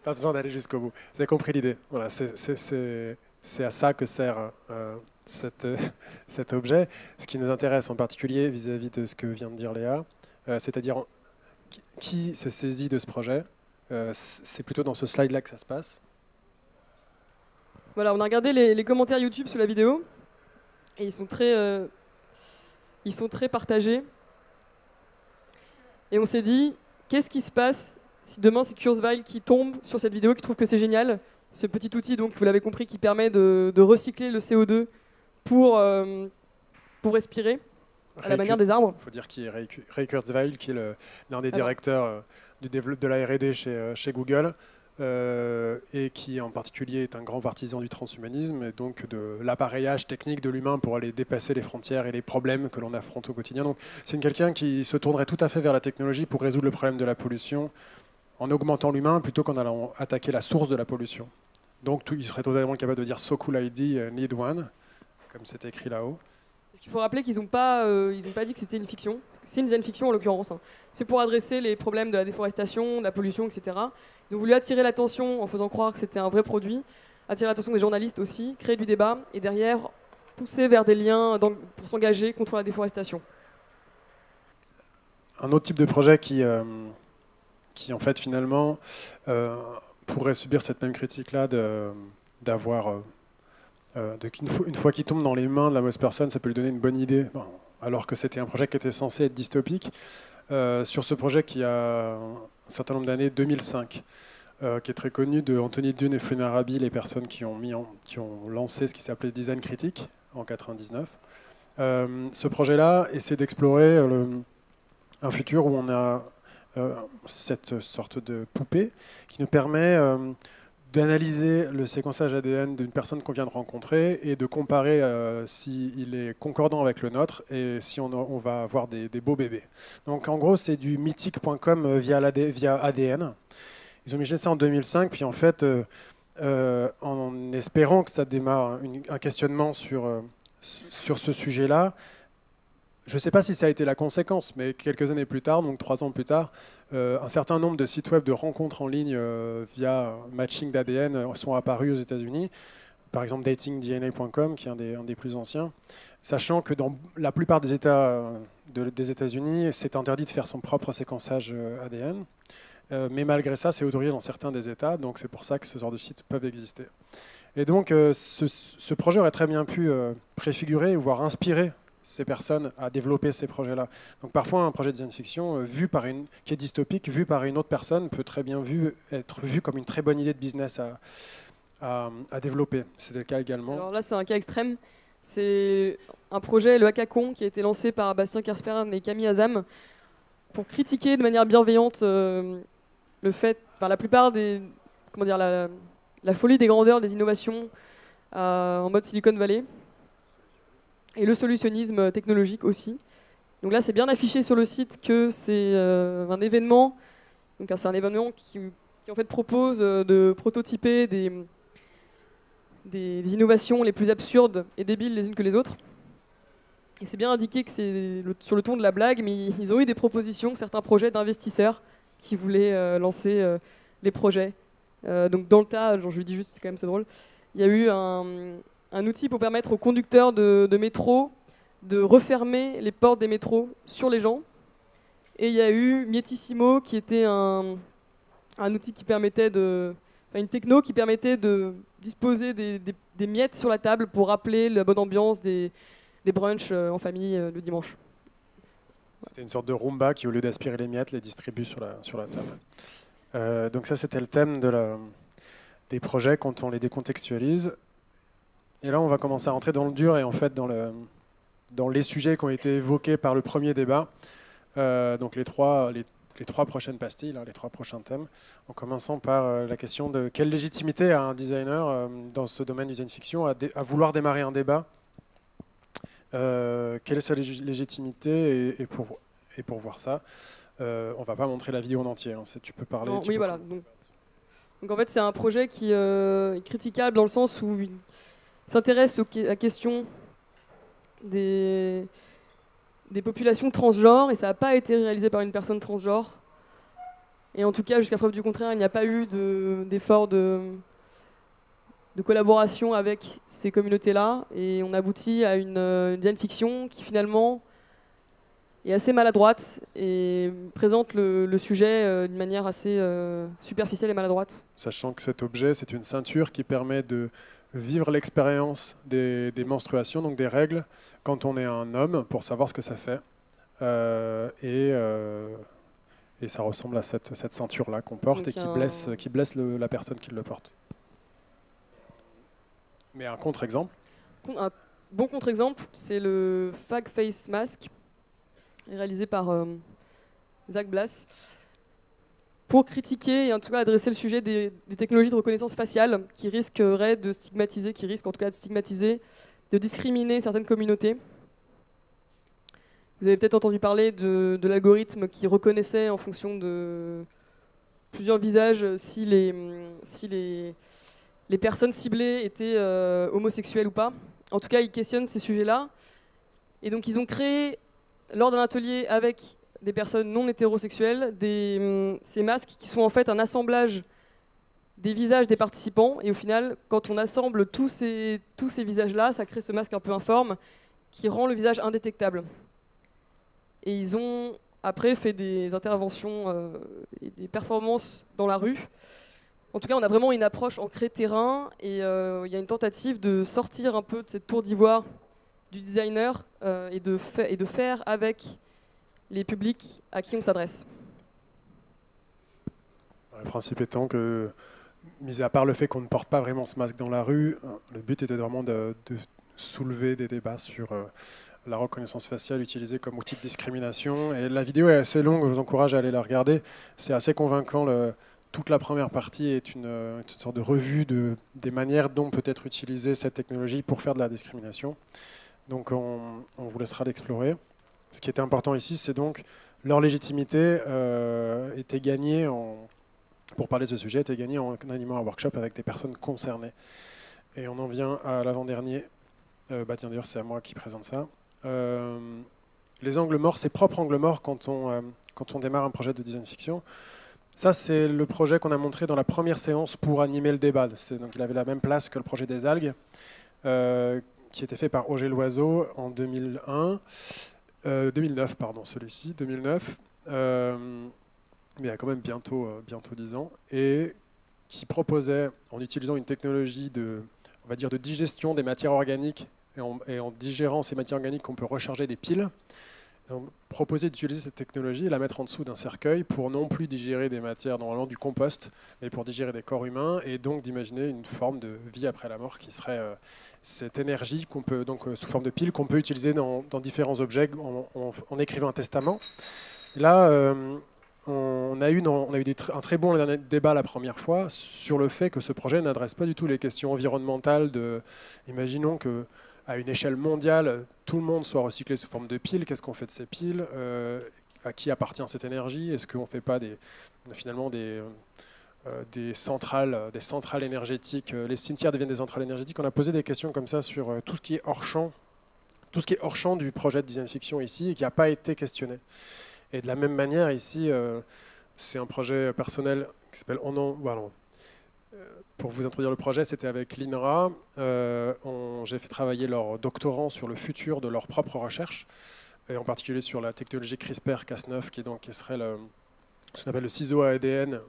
Pas besoin d'aller jusqu'au bout. Vous avez compris l'idée. Voilà, c'est à ça que sert cet objet. Ce qui nous intéresse en particulier vis-à-vis de ce que vient de dire Léa, c'est-à-dire qui se saisit de ce projet. C'est plutôt dans ce slide-là que ça se passe. Voilà, on a regardé les commentaires YouTube sous la vidéo et ils sont très partagés. Et on s'est dit, qu'est-ce qui se passe si demain c'est Kurzweil qui tombe sur cette vidéo, qui trouve que c'est génial, ce petit outil, donc vous l'avez compris, qui permet de recycler le CO2 pour respirer à la manière des arbres. Il faut dire qu'il est Ray Kurzweil, qui est l'un des directeurs de la R&D chez Google, et qui en particulier est un grand partisan du transhumanisme et donc de l'appareillage technique de l'humain pour aller dépasser les frontières et les problèmes que l'on affronte au quotidien. Donc c'est quelqu'un qui se tournerait tout à fait vers la technologie pour résoudre le problème de la pollution en augmentant l'humain plutôt qu'en allant attaquer la source de la pollution. Donc il serait totalement capable de dire « So cool ID, need one », comme c'est écrit là-haut. Parce qu'il faut rappeler qu'ils n'ont pas dit que c'était une fiction. C'est une design fiction en l'occurrence. Hein. C'est pour adresser les problèmes de la déforestation, de la pollution, etc. Ils ont voulu attirer l'attention en faisant croire que c'était un vrai produit, attirer l'attention des journalistes aussi, créer du débat et derrière pousser vers des liens pour s'engager contre la déforestation. Un autre type de projet qui en fait finalement pourrait subir cette même critique-là d'avoir une fois qu'il tombe dans les mains de la mauvaise personne, ça peut lui donner une bonne idée, alors que c'était un projet qui était censé être dystopique. Sur ce projet qui a un certain nombre d'années, 2005, qui est très connu de Anthony Dune et Funarabi, les personnes qui ont lancé ce qui s'appelait Design Critique en 99. Ce projet-là essaie d'explorer un futur où on a cette sorte de poupée qui nous permet d'analyser le séquençage ADN d'une personne qu'on vient de rencontrer et de comparer s'il est concordant avec le nôtre et si on va avoir des beaux bébés. Donc en gros, c'est du mythique.com via ADN. Ils ont migré ça en 2005, puis en fait, en espérant que ça démarre un questionnement sur ce sujet-là, je ne sais pas si ça a été la conséquence, mais quelques années plus tard, donc 3 ans plus tard, un certain nombre de sites web de rencontres en ligne via matching d'ADN sont apparus aux États-Unis. Par exemple, datingdna.com, qui est un des plus anciens, sachant que dans la plupart des États des États-Unis, c'est interdit de faire son propre séquençage ADN. Mais malgré ça, c'est autorisé dans certains des États, donc c'est pour ça que ce genre de sites peuvent exister. Et donc, ce projet aurait très bien pu préfigurer, voire inspirer ces personnes à développer ces projets-là. Donc parfois, un projet de design fiction qui est dystopique, vu par une autre personne, peut très bien être vu comme une très bonne idée de business à développer. C'était le cas également. Alors là, c'est un cas extrême. C'est un projet, le Hackathon, qui a été lancé par Bastien Kersperen et Camille Azam pour critiquer de manière bienveillante le fait, la plupart des, la folie des grandeurs des innovations en mode Silicon Valley. Et le solutionnisme technologique aussi. Donc là, c'est bien affiché sur le site que c'est un événement. Donc c'est un événement qui en fait propose de prototyper des innovations les plus absurdes et débiles les unes que les autres. Et c'est bien indiqué que c'est sur le ton de la blague, mais ils ont eu des propositions, certains projets d'investisseurs qui voulaient lancer les projets. Donc dans le tas, je lui dis juste, c'est quand même c'est drôle, il y a eu un outil pour permettre aux conducteurs de métro de refermer les portes des métros sur les gens. Et il y a eu Mietissimo, qui était un outil qui permettait une techno qui permettait de disposer des miettes sur la table pour rappeler la bonne ambiance des brunchs en famille le dimanche. C'était une sorte de Roomba qui, au lieu d'aspirer les miettes, les distribue sur la table. Donc ça, c'était le thème des projets quand on les décontextualise. Et là, on va commencer à rentrer dans le dur et en fait dans les sujets qui ont été évoqués par le premier débat. Donc les trois prochaines pastilles, les 3 prochains thèmes, en commençant par la question de quelle légitimité a un designer dans ce domaine du design fiction à vouloir démarrer un débat. Quelle est sa légitimité et pour voir ça, on va pas montrer la vidéo en entier. Hein, tu peux parler. Non, oui, voilà. Donc en fait, c'est un projet qui est critiquable dans le sens où il s'intéresse à la question des populations transgenres et ça n'a pas été réalisé par une personne transgenre. Et en tout cas, jusqu'à preuve du contraire, il n'y a pas eu d'effort de collaboration avec ces communautés-là. Et on aboutit à une design fiction qui finalement est assez maladroite et présente le sujet d'une manière assez superficielle et maladroite. Sachant que cet objet, c'est une ceinture qui permet de vivre l'expérience des menstruations, donc des règles, quand on est un homme, pour savoir ce que ça fait. Et ça ressemble à cette ceinture-là qu'on porte donc et qui blesse la personne qui le porte. Mais un contre-exemple. Un bon contre-exemple, c'est le Fag Face Mask, réalisé par Zach Blass, pour critiquer et en tout cas adresser le sujet des technologies de reconnaissance faciale qui risquent en tout cas de stigmatiser, de discriminer certaines communautés. Vous avez peut-être entendu parler de l'algorithme qui reconnaissait en fonction de plusieurs visages si les personnes ciblées étaient homosexuelles ou pas. En tout cas, il questionne ces sujets-là. Et donc ils ont créé, lors d'un atelier avec des personnes non hétérosexuelles, ces masques qui sont en fait un assemblage des visages des participants. Et au final, quand on assemble tous ces visages-là, ça crée ce masque un peu informe qui rend le visage indétectable. Et ils ont après fait des interventions et des performances dans la rue. En tout cas, on a vraiment une approche ancrée terrain et il y a une tentative de sortir un peu de cette tour d'ivoire du designer et de faire avec les publics à qui on s'adresse. Le principe étant que, mis à part le fait qu'on ne porte pas vraiment ce masque dans la rue, le but était vraiment de soulever des débats sur la reconnaissance faciale utilisée comme outil de discrimination. Et la vidéo est assez longue, je vous encourage à aller la regarder. C'est assez convaincant. Toute la première partie est une sorte de revue des manières dont peut être utilisée cette technologie pour faire de la discrimination. Donc on vous laissera l'explorer. Ce qui était important ici, c'est donc leur légitimité était gagnée, pour parler de ce sujet, était gagnée en animant un workshop avec des personnes concernées. Et on en vient à l'avant-dernier. Tiens, d'ailleurs, c'est à moi qui présente ça. Les angles morts, ses propres angles morts quand on démarre un projet de design fiction. Ça, c'est le projet qu'on a montré dans la première séance pour animer le débat. Donc, il avait la même place que le projet des algues, qui était fait par Auger Loiseau en 2009, celui-ci, 2009. Mais il y a quand même bientôt 10 ans. Et qui proposait, en utilisant une technologie de digestion des matières organiques, et en digérant ces matières organiques, on peut recharger des piles. On proposait d'utiliser cette technologie et la mettre en dessous d'un cercueil pour non plus digérer des matières, normalement du compost, mais pour digérer des corps humains, et donc d'imaginer une forme de vie après la mort qui serait cette énergie qu'on peut, donc sous forme de pile, qu'on peut utiliser dans différents objets en écrivant un testament. Et là, on a eu un très bon débat la première fois sur le fait que ce projet n'adresse pas du tout les questions environnementales. Imaginons que à une échelle mondiale, tout le monde soit recyclé sous forme de piles. Qu'est-ce qu'on fait de ces piles? À qui appartient cette énergie? Est-ce qu'on ne fait pas finalement des centrales énergétiques? Les cimetières deviennent des centrales énergétiques. On a posé des questions comme ça sur tout ce qui est hors champ, du projet de design fiction ici et qui n'a pas été questionné. Et de la même manière, ici, c'est un projet personnel qui s'appelle pour vous introduire le projet, c'était avec l'INRA. J'ai fait travailler leurs doctorants sur le futur de leur propre recherche, et en particulier sur la technologie CRISPR-Cas9, qui serait ce qu'on appelle le ciseau à ADN.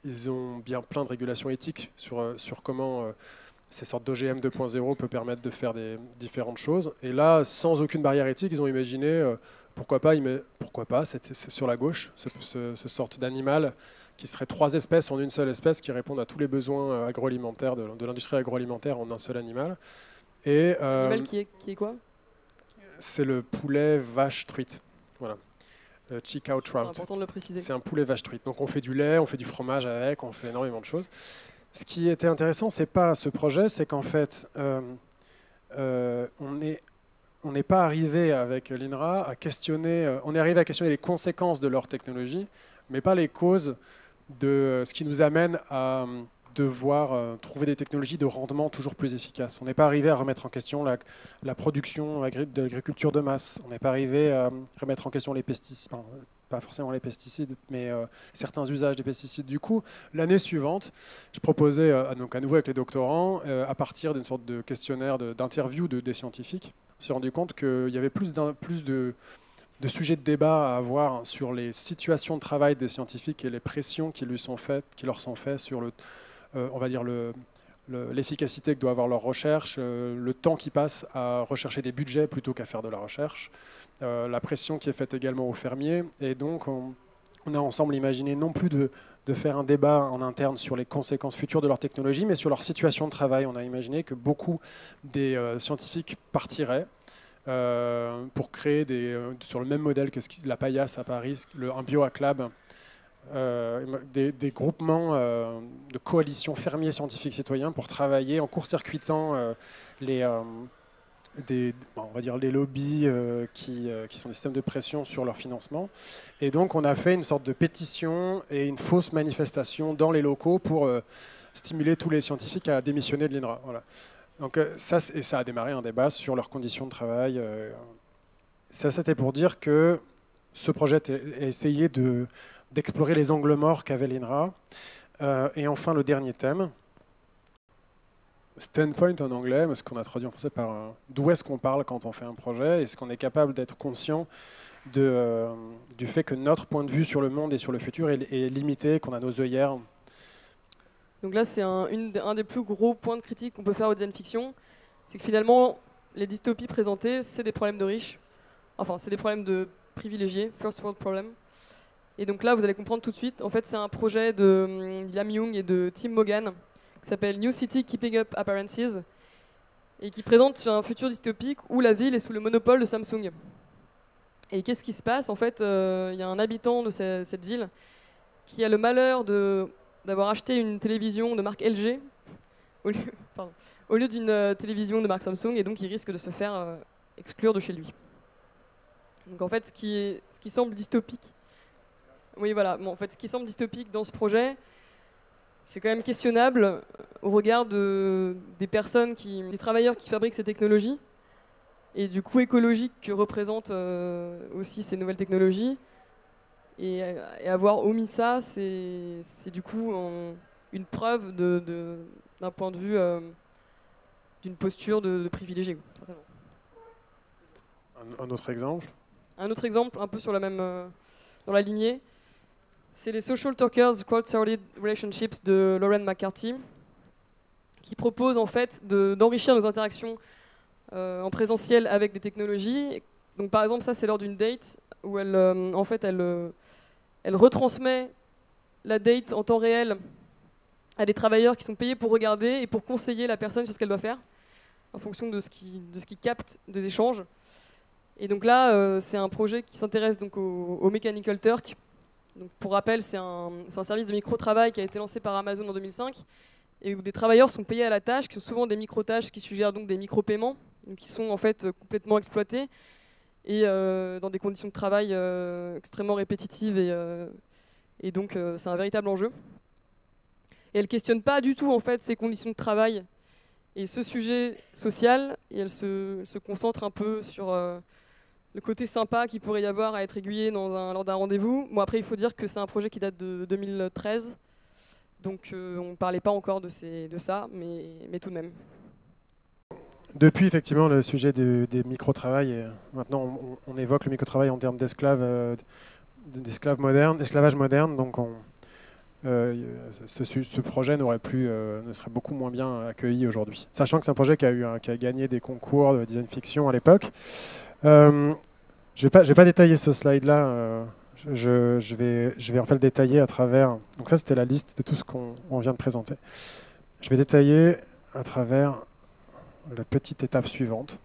Ils ont bien plein de régulations éthiques sur comment ces sortes d'OGM 2.0 peuvent permettre de faire des différentes choses. Et là, sans aucune barrière éthique, ils ont imaginé, pourquoi pas, c'est sur la gauche, ce sorte d'animal qui serait 3 espèces en une seule espèce, qui répondent à tous les besoins agroalimentaires de l'industrie agroalimentaire en un seul animal. Et l'animal qui est quoi? C'est le poulet vache truite. Voilà. Chick cow trout. C'est important de le préciser. C'est un poulet vache truite. Donc on fait du lait, on fait du fromage avec, on fait énormément de choses. Ce qui était intéressant, c'est pas ce projet, c'est qu'en fait, on n'est pas arrivé avec l'INRA à questionner. On est arrivé à questionner les conséquences de leur technologie, mais pas les causes de ce qui nous amène à devoir trouver des technologies de rendement toujours plus efficaces. On n'est pas arrivé à remettre en question la production de l'agriculture de masse. On n'est pas arrivé à remettre en question les pesticides, pas forcément les pesticides, mais certains usages des pesticides. Du coup, l'année suivante, je proposais à nouveau avec les doctorants, à partir d'une sorte de questionnaire d'interview des scientifiques, on s'est rendu compte qu'il y avait plus de sujets de débat à avoir sur les situations de travail des scientifiques et les pressions qui leur sont faites sur l'efficacité que doit avoir leur recherche, le temps qu'ils passent à rechercher des budgets plutôt qu'à faire de la recherche, la pression qui est faite également aux fermiers. Et donc, on a ensemble imaginé non plus de faire un débat en interne sur les conséquences futures de leur technologie, mais sur leur situation de travail. On a imaginé que beaucoup des scientifiques partiraient pour créer sur le même modèle que la Paillasse à Paris, un BioHackLab, des groupements de coalitions fermiers scientifiques citoyens pour travailler en court-circuitant les lobbies qui sont des systèmes de pression sur leur financement. Et donc on a fait une sorte de pétition et une fausse manifestation dans les locaux pour stimuler tous les scientifiques à démissionner de l'INRA. Voilà. Donc ça a démarré un débat sur leurs conditions de travail. Ça, c'était pour dire que ce projet a essayé d'explorer les angles morts qu'avait l'INRA. Et enfin, le dernier thème, standpoint en anglais, mais ce qu'on a traduit en français par d'où est-ce qu'on parle quand on fait un projet, est-ce qu'on est capable d'être conscient du fait que notre point de vue sur le monde et sur le futur est limité, qu'on a nos œillères. Donc là, c'est un des plus gros points de critique qu'on peut faire au design fiction, c'est que finalement, les dystopies présentées, c'est des problèmes de riches, enfin, c'est des problèmes de privilégiés, first world problem. Et donc là, vous allez comprendre tout de suite, en fait, c'est un projet de Liam Young et de Tim Mogan, qui s'appelle New City Keeping Up Appearances, et qui présente un futur dystopique où la ville est sous le monopole de Samsung. Et qu'est-ce qui se passe? En fait, il y a un habitant de cette ville qui a le malheur d'avoir acheté une télévision de marque LG au lieu d'une télévision de marque Samsung, et donc il risque de se faire exclure de chez lui. Donc en fait, ce qui semble dystopique, oui voilà, bon, en fait, ce qui semble dystopique dans ce projet, c'est quand même questionnable au regard des travailleurs qui fabriquent ces technologies et du coût écologique que représentent aussi ces nouvelles technologies. Et avoir omis ça, c'est du coup une preuve d'un point de vue d'une posture de privilégié, certainement. Un autre exemple? Un autre exemple, un peu sur la même, dans la lignée, c'est les Social Talkers Crowd-Sourced Relationships de Lauren McCarthy, qui propose en fait d'enrichir nos interactions en présentiel avec des technologies. Donc par exemple, ça c'est lors d'une date où elle retransmet la date en temps réel à des travailleurs qui sont payés pour regarder et pour conseiller la personne sur ce qu'elle doit faire, en fonction de ce qui capte des échanges. Et donc là, c'est un projet qui s'intéresse donc au Mechanical Turk. Donc pour rappel, c'est un service de micro-travail qui a été lancé par Amazon en 2005, et où des travailleurs sont payés à la tâche, qui sont souvent des micro-tâches qui suggèrent donc des micro-paiements, qui sont en fait complètement exploités, et dans des conditions de travail extrêmement répétitives, et donc c'est un véritable enjeu. Et elle ne questionne pas du tout en fait ces conditions de travail et ce sujet social, et elle se concentre un peu sur le côté sympa qu'il pourrait y avoir à être aiguillé lors d'un rendez-vous. Bon, après, il faut dire que c'est un projet qui date de 2013, donc on ne parlait pas encore de ça, mais tout de même. Depuis, effectivement, le sujet des micro-travail, maintenant on évoque le micro-travail en termes d'esclavage moderne, donc ce projet ne serait beaucoup moins bien accueilli aujourd'hui. Sachant que c'est un projet qui a gagné des concours de design fiction à l'époque. Je vais pas détailler ce slide-là. Je vais en fait le détailler à travers. Donc ça, c'était la liste de tout ce qu'on vient de présenter. Je vais détailler à travers la petite étape suivante,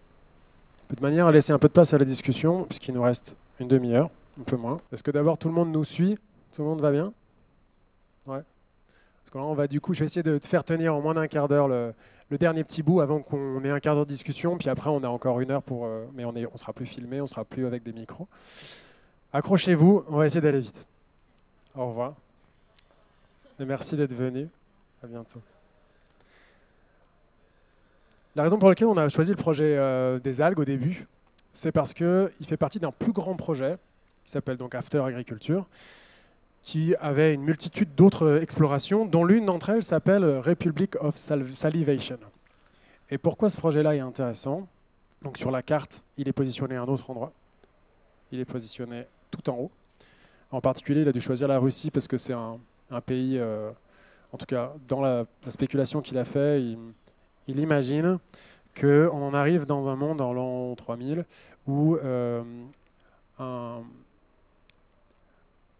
de manière à laisser un peu de place à la discussion, puisqu'il nous reste une demi-heure, un peu moins. Est-ce que d'abord tout le monde nous suit? Tout le monde va bien? Ouais. Parce que là, on va du coup, je vais essayer de te faire tenir en moins d'un quart d'heure le dernier petit bout avant qu'on ait un quart d'heure de discussion, puis après on a encore une heure mais on sera plus filmé, on sera plus avec des micros. Accrochez-vous, on va essayer d'aller vite. Au revoir. Et merci d'être venu. À bientôt. La raison pour laquelle on a choisi le projet des algues au début, c'est parce qu'il fait partie d'un plus grand projet qui s'appelle donc After Agriculture, qui avait une multitude d'autres explorations, dont l'une d'entre elles s'appelle Republic of Salivation. Et pourquoi ce projet-là est intéressant? Donc sur la carte, il est positionné à un autre endroit. Il est positionné tout en haut. En particulier, il a dû choisir la Russie parce que c'est un pays, en tout cas dans la spéculation qu'il a fait, il imagine qu'on en arrive dans un monde en l'an 3000 où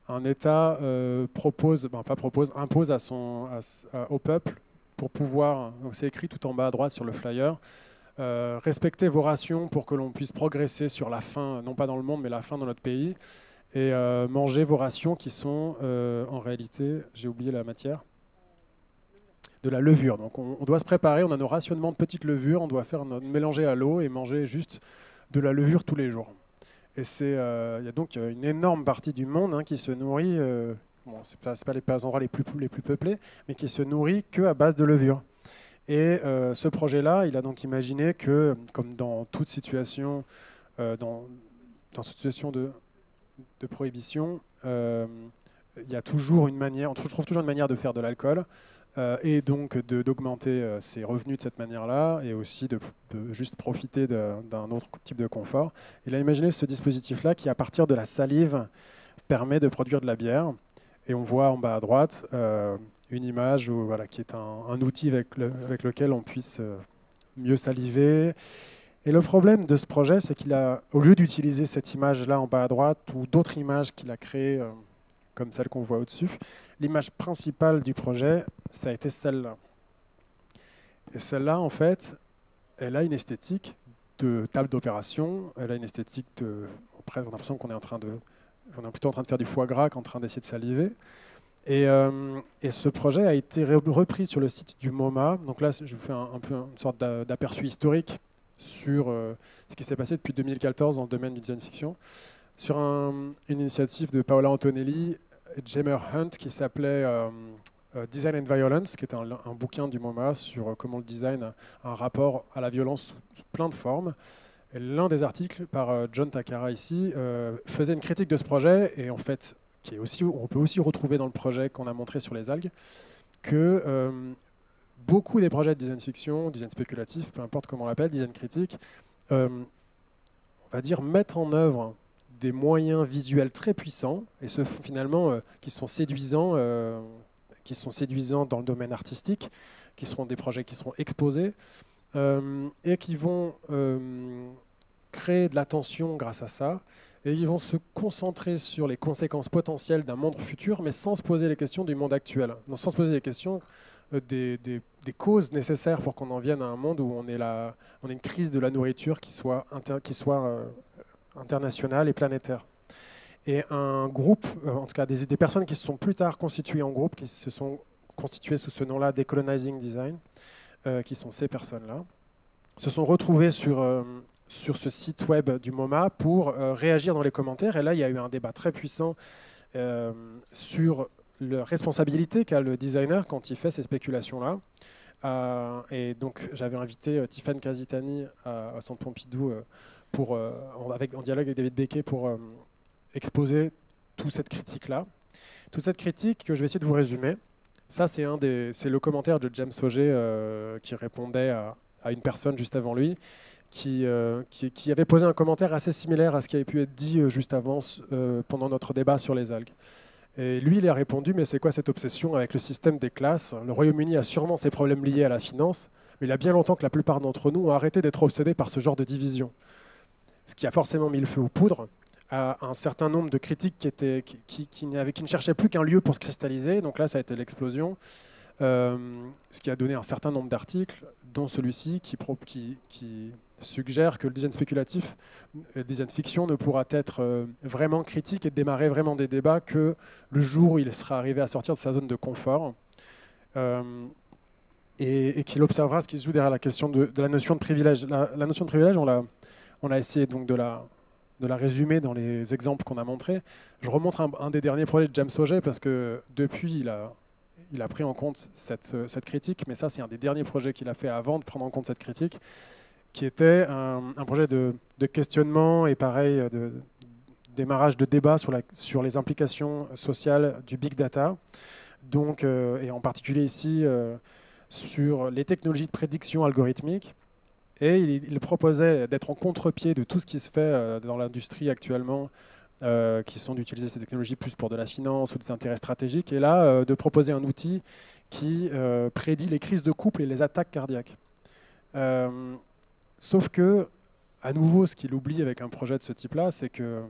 un État impose au peuple pour pouvoir, donc c'est écrit tout en bas à droite sur le flyer, respecter vos rations pour que l'on puisse progresser sur la faim, non pas dans le monde, mais la faim dans notre pays, et manger vos rations qui sont en réalité, j'ai oublié la matière, de la levure. Donc on doit se préparer, on a nos rationnements de petites levures, on doit faire mélanger à l'eau et manger juste de la levure tous les jours. Et il y a donc une énorme partie du monde qui se nourrit, bon, c'est pas les endroits les plus peuplés, mais qui se nourrit qu'à base de levure. Et ce projet-là, il a donc imaginé que, comme dans toute situation, dans situation de prohibition, il y a toujours une manière, on trouve toujours une manière de faire de l'alcool, et donc d'augmenter ses revenus de cette manière-là, et aussi de juste profiter d'un autre type de confort. Il a imaginé ce dispositif-là qui, à partir de la salive, permet de produire de la bière. Et on voit en bas à droite une image qui est un outil avec lequel on puisse mieux saliver. Et le problème de ce projet, c'est qu'il a, au lieu d'utiliser cette image-là en bas à droite ou d'autres images qu'il a créées, comme celle qu'on voit au-dessus, l'image principale du projet, ça a été celle-là. Et celle-là, en fait, elle a une esthétique de table d'opération, elle a une esthétique de... Après, on a l'impression qu'on est plutôt en train de faire du foie gras qu'en train d'essayer de saliver. Et ce projet a été repris sur le site du MoMA. Donc là, je vous fais un peu une sorte d'aperçu historique sur ce qui s'est passé depuis 2014 dans le domaine du design fiction, sur une initiative de Paola Antonelli et Jamer Hunt qui s'appelait Design and Violence, qui était un bouquin du MoMA sur comment le design a un rapport à la violence sous plein de formes. Et l'un des articles par John Takara ici faisait une critique de ce projet, et en fait, on peut aussi retrouver dans le projet qu'on a montré sur les algues, que beaucoup des projets de design fiction, design spéculatif, peu importe comment on l'appelle, design critique, on va dire mettent en œuvre des moyens visuels très puissants, et finalement qui sont séduisants dans le domaine artistique, qui seront des projets qui seront exposés, et qui vont créer de l'attention grâce à ça, et ils vont se concentrer sur les conséquences potentielles d'un monde futur, mais sans se poser les questions du monde actuel, donc sans se poser les questions des causes nécessaires pour qu'on en vienne à un monde où on ait une crise de la nourriture qui soit internationale et planétaire. Et un groupe, en tout cas des personnes qui se sont plus tard constituées en groupe, qui se sont constituées sous ce nom-là, Decolonizing Design, qui sont ces personnes-là, se sont retrouvées sur ce site web du MoMA pour réagir dans les commentaires. Et là, il y a eu un débat très puissant sur la responsabilité qu'a le designer quand il fait ces spéculations-là. Et donc, j'avais invité Tiffany Casitani à Centre Pompidou en dialogue avec David Becquet pour exposer toute cette critique-là. Toute cette critique que je vais essayer de vous résumer. Ça, c'est le commentaire de James Auger qui répondait à une personne juste avant lui, qui avait posé un commentaire assez similaire à ce qui avait pu être dit juste avant pendant notre débat sur les algues. Et lui, il a répondu, mais c'est quoi cette obsession avec le système des classes? Le Royaume-Uni a sûrement ses problèmes liés à la finance, mais il y a bien longtemps que la plupart d'entre nous ont arrêté d'être obsédés par ce genre de division. Ce qui a forcément mis le feu aux poudres à un certain nombre de critiques qui ne cherchaient plus qu'un lieu pour se cristalliser. Donc là, ça a été l'explosion, ce qui a donné un certain nombre d'articles, dont celui-ci qui suggère que le design spéculatif, le design fiction ne pourra être vraiment critique et démarrer vraiment des débats que le jour où il sera arrivé à sortir de sa zone de confort, et qu'il observera ce qui se joue derrière la question de la notion de privilège. La notion de privilège, on a essayé donc de la résumer dans les exemples qu'on a montrés. Je remontre un des derniers projets de James Auger parce que depuis, il a pris en compte cette critique, mais ça, c'est un des derniers projets qu'il a fait avant de prendre en compte cette critique, qui était un projet de questionnement et pareil, de démarrage de débat sur les implications sociales du big data, donc, et en particulier ici sur les technologies de prédiction algorithmique. Et il proposait d'être en contre-pied de tout ce qui se fait dans l'industrie actuellement, qui sont d'utiliser ces technologies plus pour de la finance ou des intérêts stratégiques, et là, de proposer un outil qui prédit les crises de couple et les attaques cardiaques. Sauf que, à nouveau, ce qu'il oublie avec un projet de ce type-là, c'est que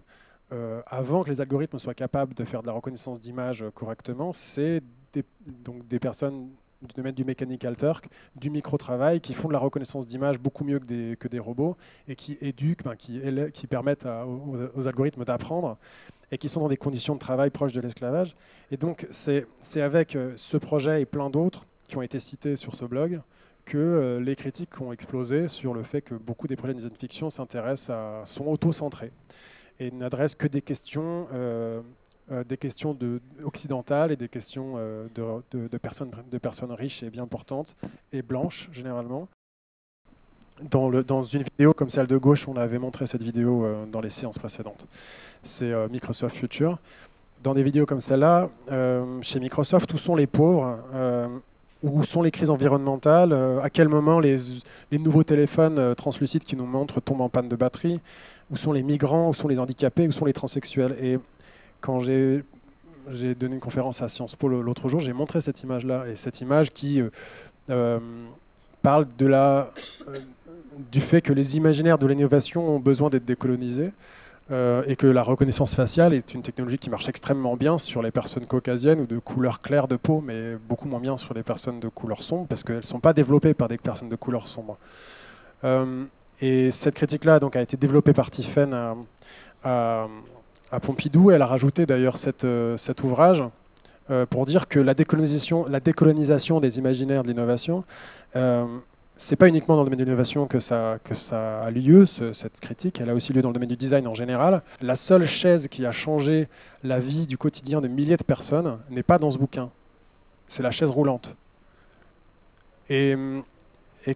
avant que les algorithmes soient capables de faire de la reconnaissance d'image correctement, c'est des personnes du domaine du Mechanical Turk, du micro-travail, qui font de la reconnaissance d'image beaucoup mieux que des robots, et qui éduquent, qui permettent aux algorithmes d'apprendre, et qui sont dans des conditions de travail proches de l'esclavage. Et donc, c'est avec ce projet et plein d'autres qui ont été cités sur ce blog que les critiques ont explosé sur le fait que beaucoup des projets de design fiction sont auto-centrés et n'adressent que des questions des questions occidentales et des questions de personnes riches et bien portantes et blanches généralement. Dans une vidéo comme celle de gauche, on avait montré cette vidéo dans les séances précédentes. C'est Microsoft Future. Dans des vidéos comme celle-là, chez Microsoft, où sont les pauvres, où sont les crises environnementales, à quel moment les nouveaux téléphones translucides qui nous montrent tombent en panne de batterie, où sont les migrants, où sont les handicapés, où sont les transsexuels. Et quand j'ai donné une conférence à Sciences Po l'autre jour, j'ai montré cette image-là, et cette image qui parle du fait que les imaginaires de l'innovation ont besoin d'être décolonisés, et que la reconnaissance faciale est une technologie qui marche extrêmement bien sur les personnes caucasiennes ou de couleur claire de peau, mais beaucoup moins bien sur les personnes de couleur sombre, parce qu'elles ne sont pas développées par des personnes de couleur sombre. Et cette critique-là a été développée par Tiphaine à Pompidou. Elle a rajouté d'ailleurs cet ouvrage pour dire que la décolonisation des imaginaires de l'innovation, c'est pas uniquement dans le domaine de l'innovation que ça a lieu, cette critique, elle a aussi lieu dans le domaine du design en général. La seule chaise qui a changé la vie du quotidien de milliers de personnes n'est pas dans ce bouquin, c'est la chaise roulante. Et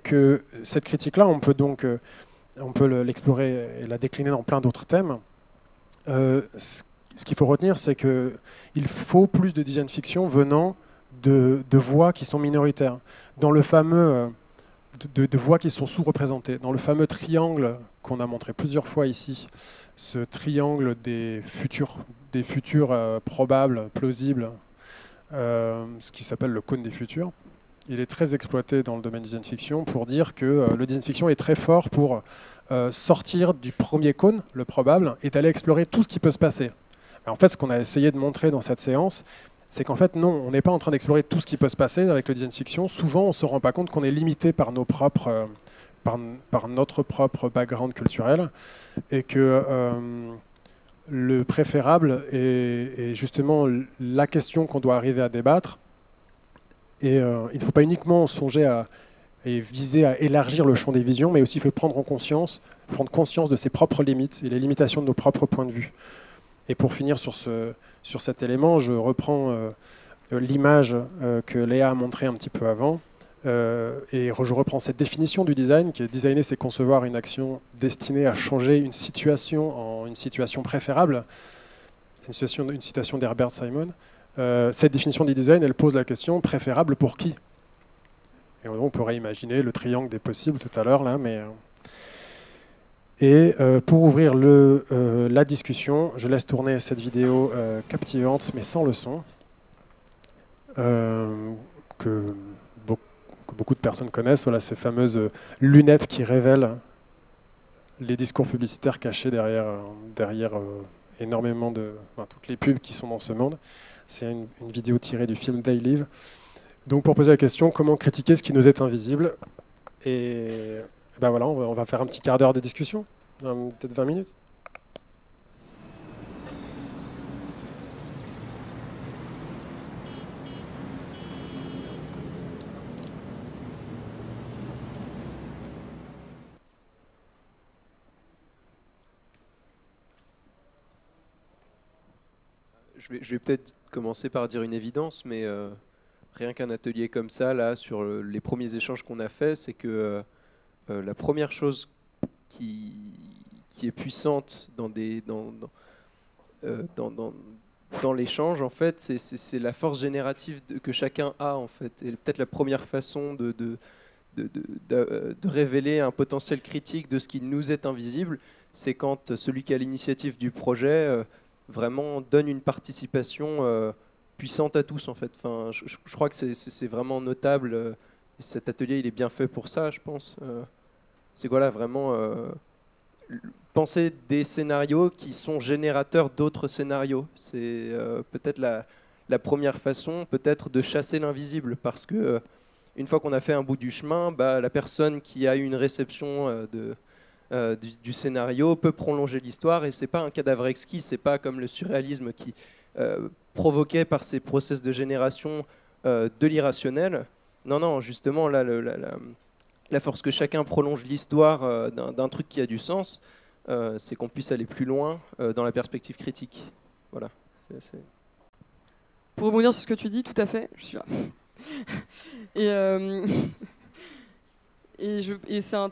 que cette critique-là, on peut l'explorer et la décliner dans plein d'autres thèmes. Ce qu'il faut retenir, c'est qu'il faut plus de design fiction venant de voix qui sont minoritaires. Dans le fameux... de voix qui sont sous-représentées. Dans le fameux triangle qu'on a montré plusieurs fois ici, ce triangle des futurs probables, plausibles, ce qui s'appelle le cône des futurs, il est très exploité dans le domaine du design fiction pour dire que le design fiction est très fort pour sortir du premier cône, le probable, et d'aller explorer tout ce qui peut se passer. Et en fait, ce qu'on a essayé de montrer dans cette séance, c'est qu'en fait, non, on n'est pas en train d'explorer tout ce qui peut se passer avec le design fiction. Souvent, on ne se rend pas compte qu'on est limité par notre propre background culturel, et que le préférable est justement la question qu'on doit arriver à débattre. Et il ne faut pas uniquement songer et viser à élargir le champ des visions, mais aussi il faut prendre conscience de ses propres limites et les limitations de nos propres points de vue. Et pour finir sur cet élément, je reprends l'image que Léa a montrée un petit peu avant, et je reprends cette définition du design, qui est designer, c'est concevoir une action destinée à changer une situation en une situation préférable. C'est une citation d'Herbert Simon. Cette définition du design, elle pose la question préférable pour qui? Et on pourrait imaginer le triangle des possibles tout à l'heure, là, mais... Et pour ouvrir la discussion, je laisse tourner cette vidéo captivante, mais sans le son, que beaucoup de personnes connaissent. Voilà, ces fameuses lunettes qui révèlent les discours publicitaires cachés derrière énormément toutes les pubs qui sont dans ce monde. C'est une vidéo tirée du film They Live. Donc pour poser la question, comment critiquer ce qui nous est invisible? Et ben voilà, on va faire un petit quart d'heure de discussion, peut-être 20 minutes. Je vais peut-être commencer par dire une évidence, mais rien qu'un atelier comme ça, là, sur les premiers échanges qu'on a faits, c'est que la première chose qui est puissante dans l'échange, en fait, c'est la force générative que chacun a, en fait. Et peut-être la première façon de révéler un potentiel critique de ce qui nous est invisible, c'est quand celui qui a l'initiative du projet vraiment donne une participation puissante à tous, en fait. Enfin, je crois que c'est vraiment notable. Cet atelier, il est bien fait pour ça, je pense. C'est voilà, vraiment penser des scénarios qui sont générateurs d'autres scénarios. C'est peut-être la première façon, peut-être, de chasser l'invisible, parce que une fois qu'on a fait un bout du chemin, la personne qui a eu une réception du scénario peut prolonger l'histoire, et c'est pas un cadavre exquis, c'est pas comme le surréalisme qui provoquait par ses process de génération de l'irrationnel. Non, justement, là, la force que chacun prolonge l'histoire d'un truc qui a du sens, c'est qu'on puisse aller plus loin dans la perspective critique. Voilà. Pour rebondir sur ce que tu dis, tout à fait, je suis là. Et c'est un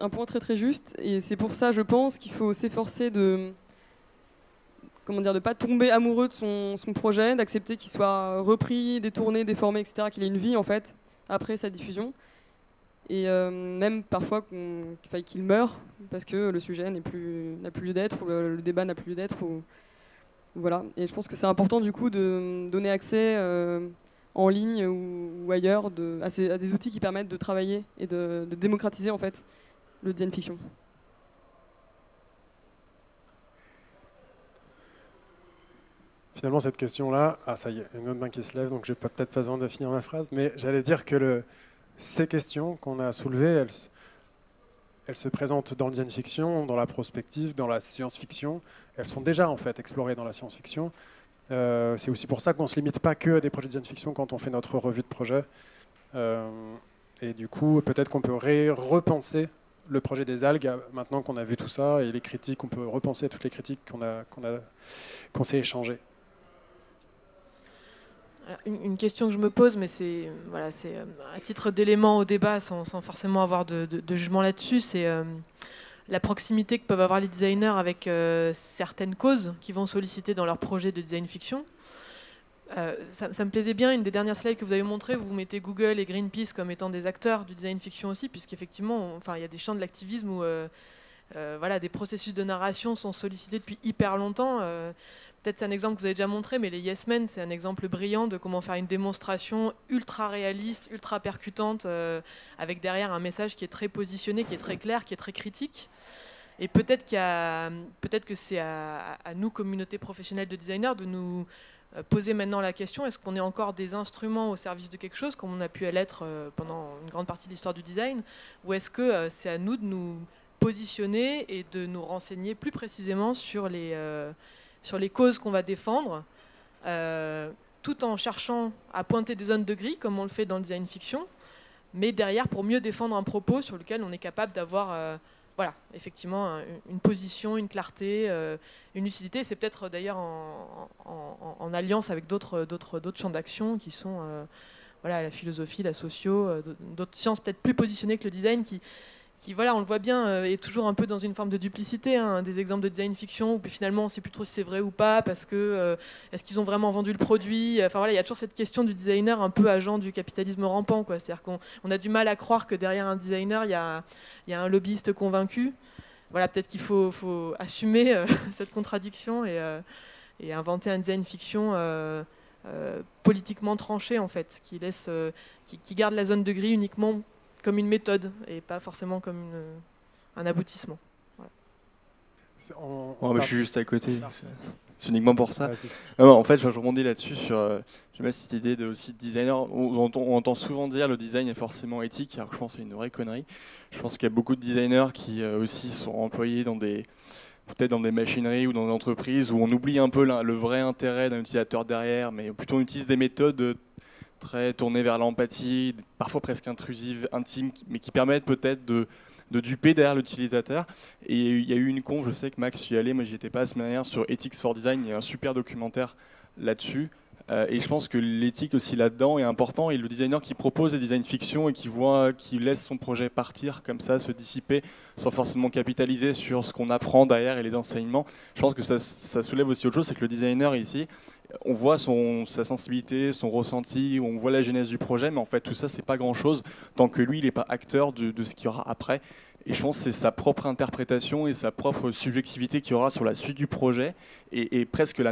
point très très juste, et c'est pour ça, je pense, qu'il faut s'efforcer de pas tomber amoureux de son projet, d'accepter qu'il soit repris, détourné, déformé, etc., qu'il ait une vie en fait après sa diffusion, et même parfois qu'il meure parce que le sujet n'a plus lieu d'être, ou le débat n'a plus lieu d'être, ou voilà. Et je pense que c'est important du coup de donner accès en ligne ou ailleurs à des outils qui permettent de travailler et de démocratiser en fait le design fiction. Finalement, cette question-là, ça y est, une autre main qui se lève, donc je n'ai peut-être pas besoin de finir ma phrase, mais j'allais dire que ces questions qu'on a soulevées, elles se présentent dans le design fiction, dans la prospective, dans la science-fiction. Elles sont déjà en fait explorées dans la science-fiction. C'est aussi pour ça qu'on ne se limite pas que à des projets de design fiction quand on fait notre revue de projet. Et du coup, peut-être qu'on peut repenser le projet des algues maintenant qu'on a vu tout ça, et les critiques, on peut repenser toutes les critiques qu'on s'est échangées. Une question que je me pose, mais c'est à titre d'élément au débat, sans forcément avoir de jugement là-dessus, c'est la proximité que peuvent avoir les designers avec certaines causes qu'ils vont solliciter dans leur projet de design fiction. Ça me plaisait bien, une des dernières slides que vous avez montré, vous mettez Google et Greenpeace comme étant des acteurs du design fiction aussi, puisqu'effectivement, il y a des champs de l'activisme où des processus de narration sont sollicités depuis hyper longtemps. Peut-être c'est un exemple que vous avez déjà montré, mais les Yes Men, c'est un exemple brillant de comment faire une démonstration ultra réaliste, ultra percutante, avec derrière un message qui est très positionné, qui est très clair, qui est très critique. Et peut-être que c'est à nous, communauté professionnelle de designers, de nous poser maintenant la question, est-ce qu'on est encore des instruments au service de quelque chose, comme on a pu l'être pendant une grande partie de l'histoire du design, ou est-ce que c'est à nous de nous positionner et de nous renseigner plus précisément sur les causes qu'on va défendre, tout en cherchant à pointer des zones de gris, comme on le fait dans le design fiction, mais derrière pour mieux défendre un propos sur lequel on est capable d'avoir effectivement une position, une clarté, une lucidité. C'est peut-être d'ailleurs en alliance avec d'autres champs d'action qui sont la philosophie, la socio, d'autres sciences peut-être plus positionnées que le design qui on le voit bien, est toujours un peu dans une forme de duplicité. Des exemples de design fiction où puis finalement on ne sait plus trop si c'est vrai ou pas, parce que est-ce qu'ils ont vraiment vendu le produit. Il y a toujours cette question du designer un peu agent du capitalisme rampant, quoi. C'est-à-dire qu'on a du mal à croire que derrière un designer, il y a un lobbyiste convaincu. Peut-être qu'il faut assumer cette contradiction et inventer un design fiction politiquement tranché, en fait, qui garde la zone de gris uniquement comme une méthode et pas forcément comme un aboutissement. Mais je suis juste à côté, c'est uniquement pour ça. En fait, je rebondis là-dessus sur cette idée de designer. On entend souvent dire le design est forcément éthique, alors que je pense que c'est une vraie connerie. Je pense qu'il y a beaucoup de designers qui aussi sont employés peut-être dans des machineries ou dans des entreprises où on oublie un peu le vrai intérêt d'un utilisateur derrière, mais plutôt on utilise des méthodes très tournées vers l'empathie, parfois presque intrusives, intimes, mais qui permettent peut-être de duper derrière l'utilisateur. Et il y a eu une conf, je sais que Max y allait, moi j'y étais pas la semaine dernière, sur Ethics for Design, il y a un super documentaire là-dessus. Et je pense que l'éthique aussi là-dedans est important, et le designer qui propose des designs fiction et qui laisse son projet partir comme ça, se dissiper, sans forcément capitaliser sur ce qu'on apprend derrière et les enseignements, je pense que ça soulève aussi autre chose, c'est que le designer ici, on voit sa sensibilité, son ressenti, on voit la genèse du projet, mais en fait tout ça c'est pas grand-chose tant que lui il n'est pas acteur de ce qu'il y aura après. Et je pense que c'est sa propre interprétation et sa propre subjectivité qu'il y aura sur la suite du projet et presque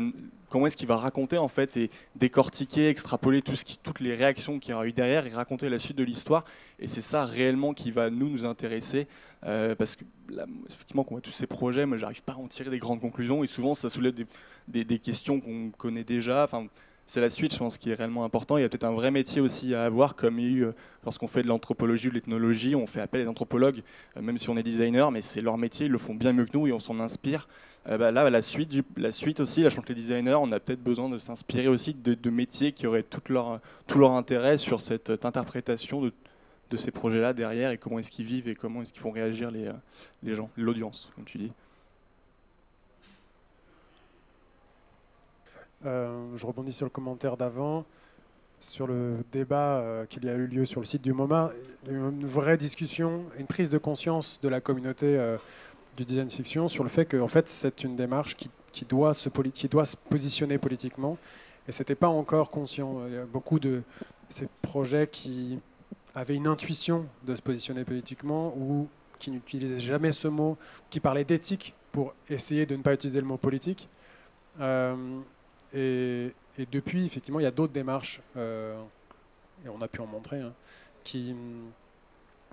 comment est-ce qu'il va raconter en fait et décortiquer, extrapoler toutes les réactions qu'il y aura eu derrière et raconter la suite de l'histoire. Et c'est ça réellement qui va nous intéresser parce que là, effectivement, quand on voit tous ces projets, moi j'arrive pas à en tirer des grandes conclusions et souvent ça soulève des questions qu'on connaît déjà. Enfin, c'est la suite, je pense, qui est réellement important. Il y a peut-être un vrai métier aussi à avoir, comme il y a eu lorsqu'on fait de l'anthropologie ou de l'ethnologie, on fait appel à des anthropologues, même si on est designer, mais c'est leur métier, ils le font bien mieux que nous et on s'en inspire. Là, la suite aussi, là, je pense que les designers, on a peut-être besoin de s'inspirer aussi de métiers qui auraient tout leur intérêt sur cette interprétation de ces projets-là derrière et comment est-ce qu'ils vivent et comment est-ce qu'ils font réagir les gens, l'audience, comme tu dis. Je rebondis sur le commentaire d'avant, sur le débat qu'il y a eu lieu sur le site du MoMA. Il y a eu une vraie discussion, une prise de conscience de la communauté du design fiction sur le fait que en fait, c'est une démarche qui doit se positionner politiquement. Et ce n'était pas encore conscient. Il y a beaucoup de ces projets qui avaient une intuition de se positionner politiquement ou qui n'utilisaient jamais ce mot, qui parlaient d'éthique pour essayer de ne pas utiliser le mot politique. Et depuis, effectivement, il y a d'autres démarches, et on a pu en montrer, hein, qui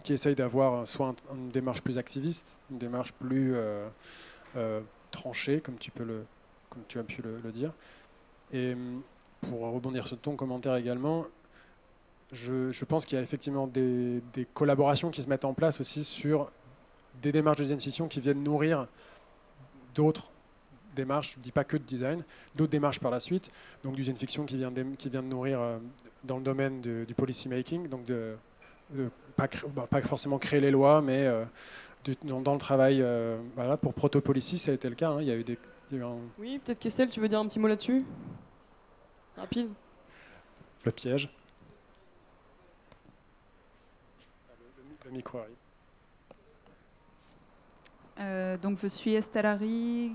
essayent d'avoir soit une démarche plus activiste, une démarche plus tranchée, comme tu as pu le dire. Et pour rebondir sur ton commentaire également, je pense qu'il y a effectivement des collaborations qui se mettent en place aussi sur des démarches de design fiction qui viennent nourrir d'autres démarches, je ne dis pas que de design, d'autres démarches par la suite, donc du design fiction qui vient de nourrir dans le domaine du policy making, donc pas forcément créer les lois, mais dans le travail, voilà, pour Protopolicy, ça a été le cas, hein, il y a eu Oui, peut-être Christelle, tu veux dire un petit mot là-dessus? Rapide. Le piège. Le micro arrive. Donc je suis Estelle Harry,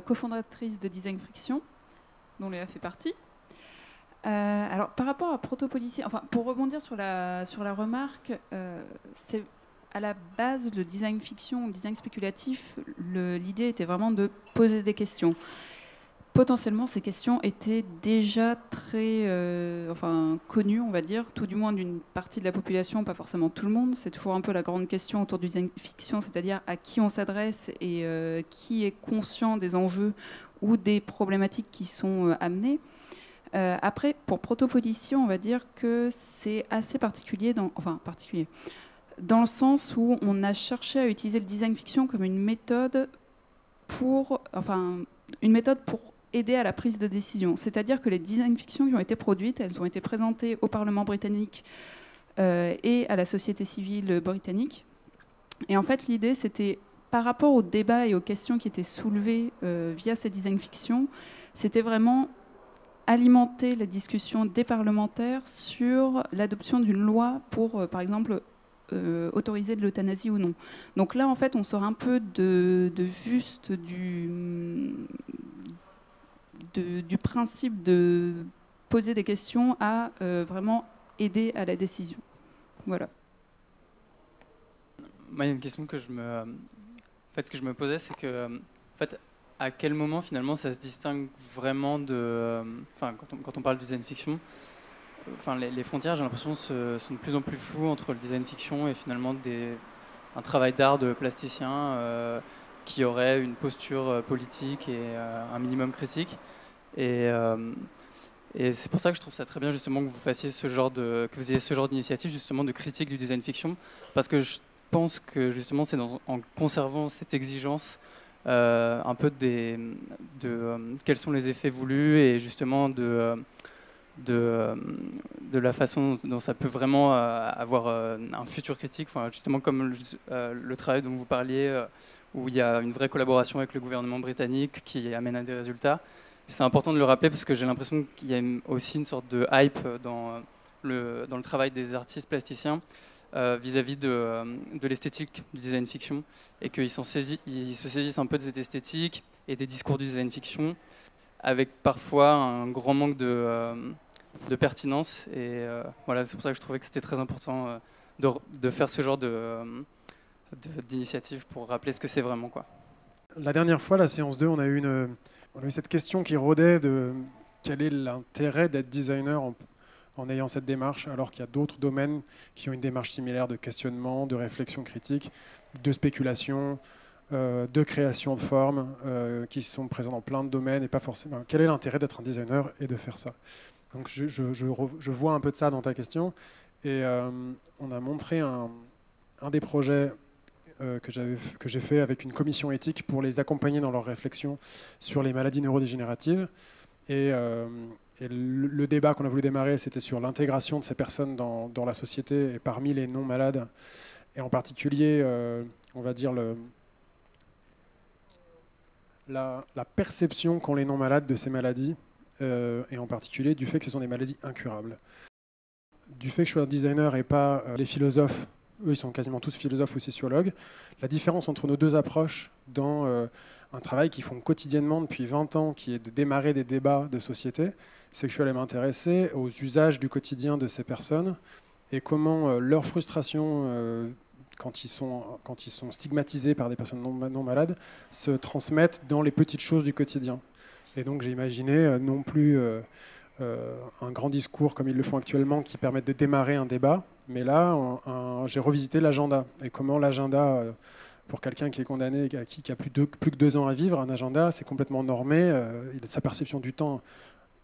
cofondatrice de Design Friction, dont Léa fait partie. Alors par rapport à Protopolicy, enfin pour rebondir sur la remarque, c'est à la base le design fiction, le design spéculatif, l'idée était vraiment de poser des questions. Potentiellement, ces questions étaient déjà très connues, on va dire, tout du moins d'une partie de la population, pas forcément tout le monde. C'est toujours un peu la grande question autour du design fiction, c'est-à-dire à qui on s'adresse et qui est conscient des enjeux ou des problématiques qui sont amenées. Après, pour Protopolicy, on va dire que c'est assez particulier, dans le sens où on a cherché à utiliser le design fiction comme une méthode pour aider à la prise de décision. C'est-à-dire que les design fiction qui ont été produites, elles ont été présentées au Parlement britannique et à la société civile britannique. Et en fait, l'idée, c'était, par rapport aux débats et aux questions qui étaient soulevées via ces design fiction, c'était vraiment alimenter la discussion des parlementaires sur l'adoption d'une loi pour, par exemple, autoriser de l'euthanasie ou non. Donc là, en fait, on sort un peu juste du principe de poser des questions à vraiment aider à la décision. Voilà. Moi, il y a une question que je me posais, c'est que, en fait, à quel moment finalement ça se distingue vraiment de, quand on parle de design fiction, les frontières, j'ai l'impression, sont de plus en plus floues entre le design fiction et finalement un travail d'art de plasticien qui aurait une posture politique et un minimum critique. Et c'est pour ça que je trouve ça très bien justement que vous ayez ce genre d'initiative justement de critique du design fiction, parce que je pense que justement c'est en conservant cette exigence un peu quels sont les effets voulus et justement de la façon dont ça peut vraiment avoir un futur critique, justement comme le travail dont vous parliez, où il y a une vraie collaboration avec le gouvernement britannique qui amène à des résultats. C'est important de le rappeler parce que j'ai l'impression qu'il y a aussi une sorte de hype dans le travail des artistes plasticiens vis-à-vis de l'esthétique du design fiction et qu'ils se saisissent un peu de cette esthétique et des discours du design fiction avec parfois un grand manque de pertinence. Et voilà, c'est pour ça que je trouvais que c'était très important de faire ce genre d'initiative pour rappeler ce que c'est vraiment, quoi. La dernière fois, la séance 2, on a eu cette question qui rôdait de quel est l'intérêt d'être designer en ayant cette démarche, alors qu'il y a d'autres domaines qui ont une démarche similaire de questionnement, de réflexion critique, de spéculation, de création de formes, qui sont présents dans plein de domaines et pas forcément. Quel est l'intérêt d'être un designer et de faire ça? Donc je vois un peu de ça dans ta question. Et on a montré un des projets que j'ai fait avec une commission éthique pour les accompagner dans leur réflexion sur les maladies neurodégénératives. Et le débat qu'on a voulu démarrer, c'était sur l'intégration de ces personnes dans la société et parmi les non-malades. Et en particulier, on va dire, la perception qu'ont les non-malades de ces maladies et en particulier du fait que ce sont des maladies incurables. Du fait que je sois un designer et pas les philosophes, eux ils sont quasiment tous philosophes ou sociologues, la différence entre nos deux approches dans un travail qu'ils font quotidiennement depuis 20 ans, qui est de démarrer des débats de société, c'est que je suis allé m'intéresser aux usages du quotidien de ces personnes et comment leur frustration, quand ils sont stigmatisés par des personnes non malades, se transmettent dans les petites choses du quotidien. Et donc j'ai imaginé non plus un grand discours comme ils le font actuellement qui permettent de démarrer un débat, mais là j'ai revisité l'agenda et comment l'agenda, pour quelqu'un qui est condamné, qui a plus que 2 ans à vivre, un agenda c'est complètement normé, sa perception du temps,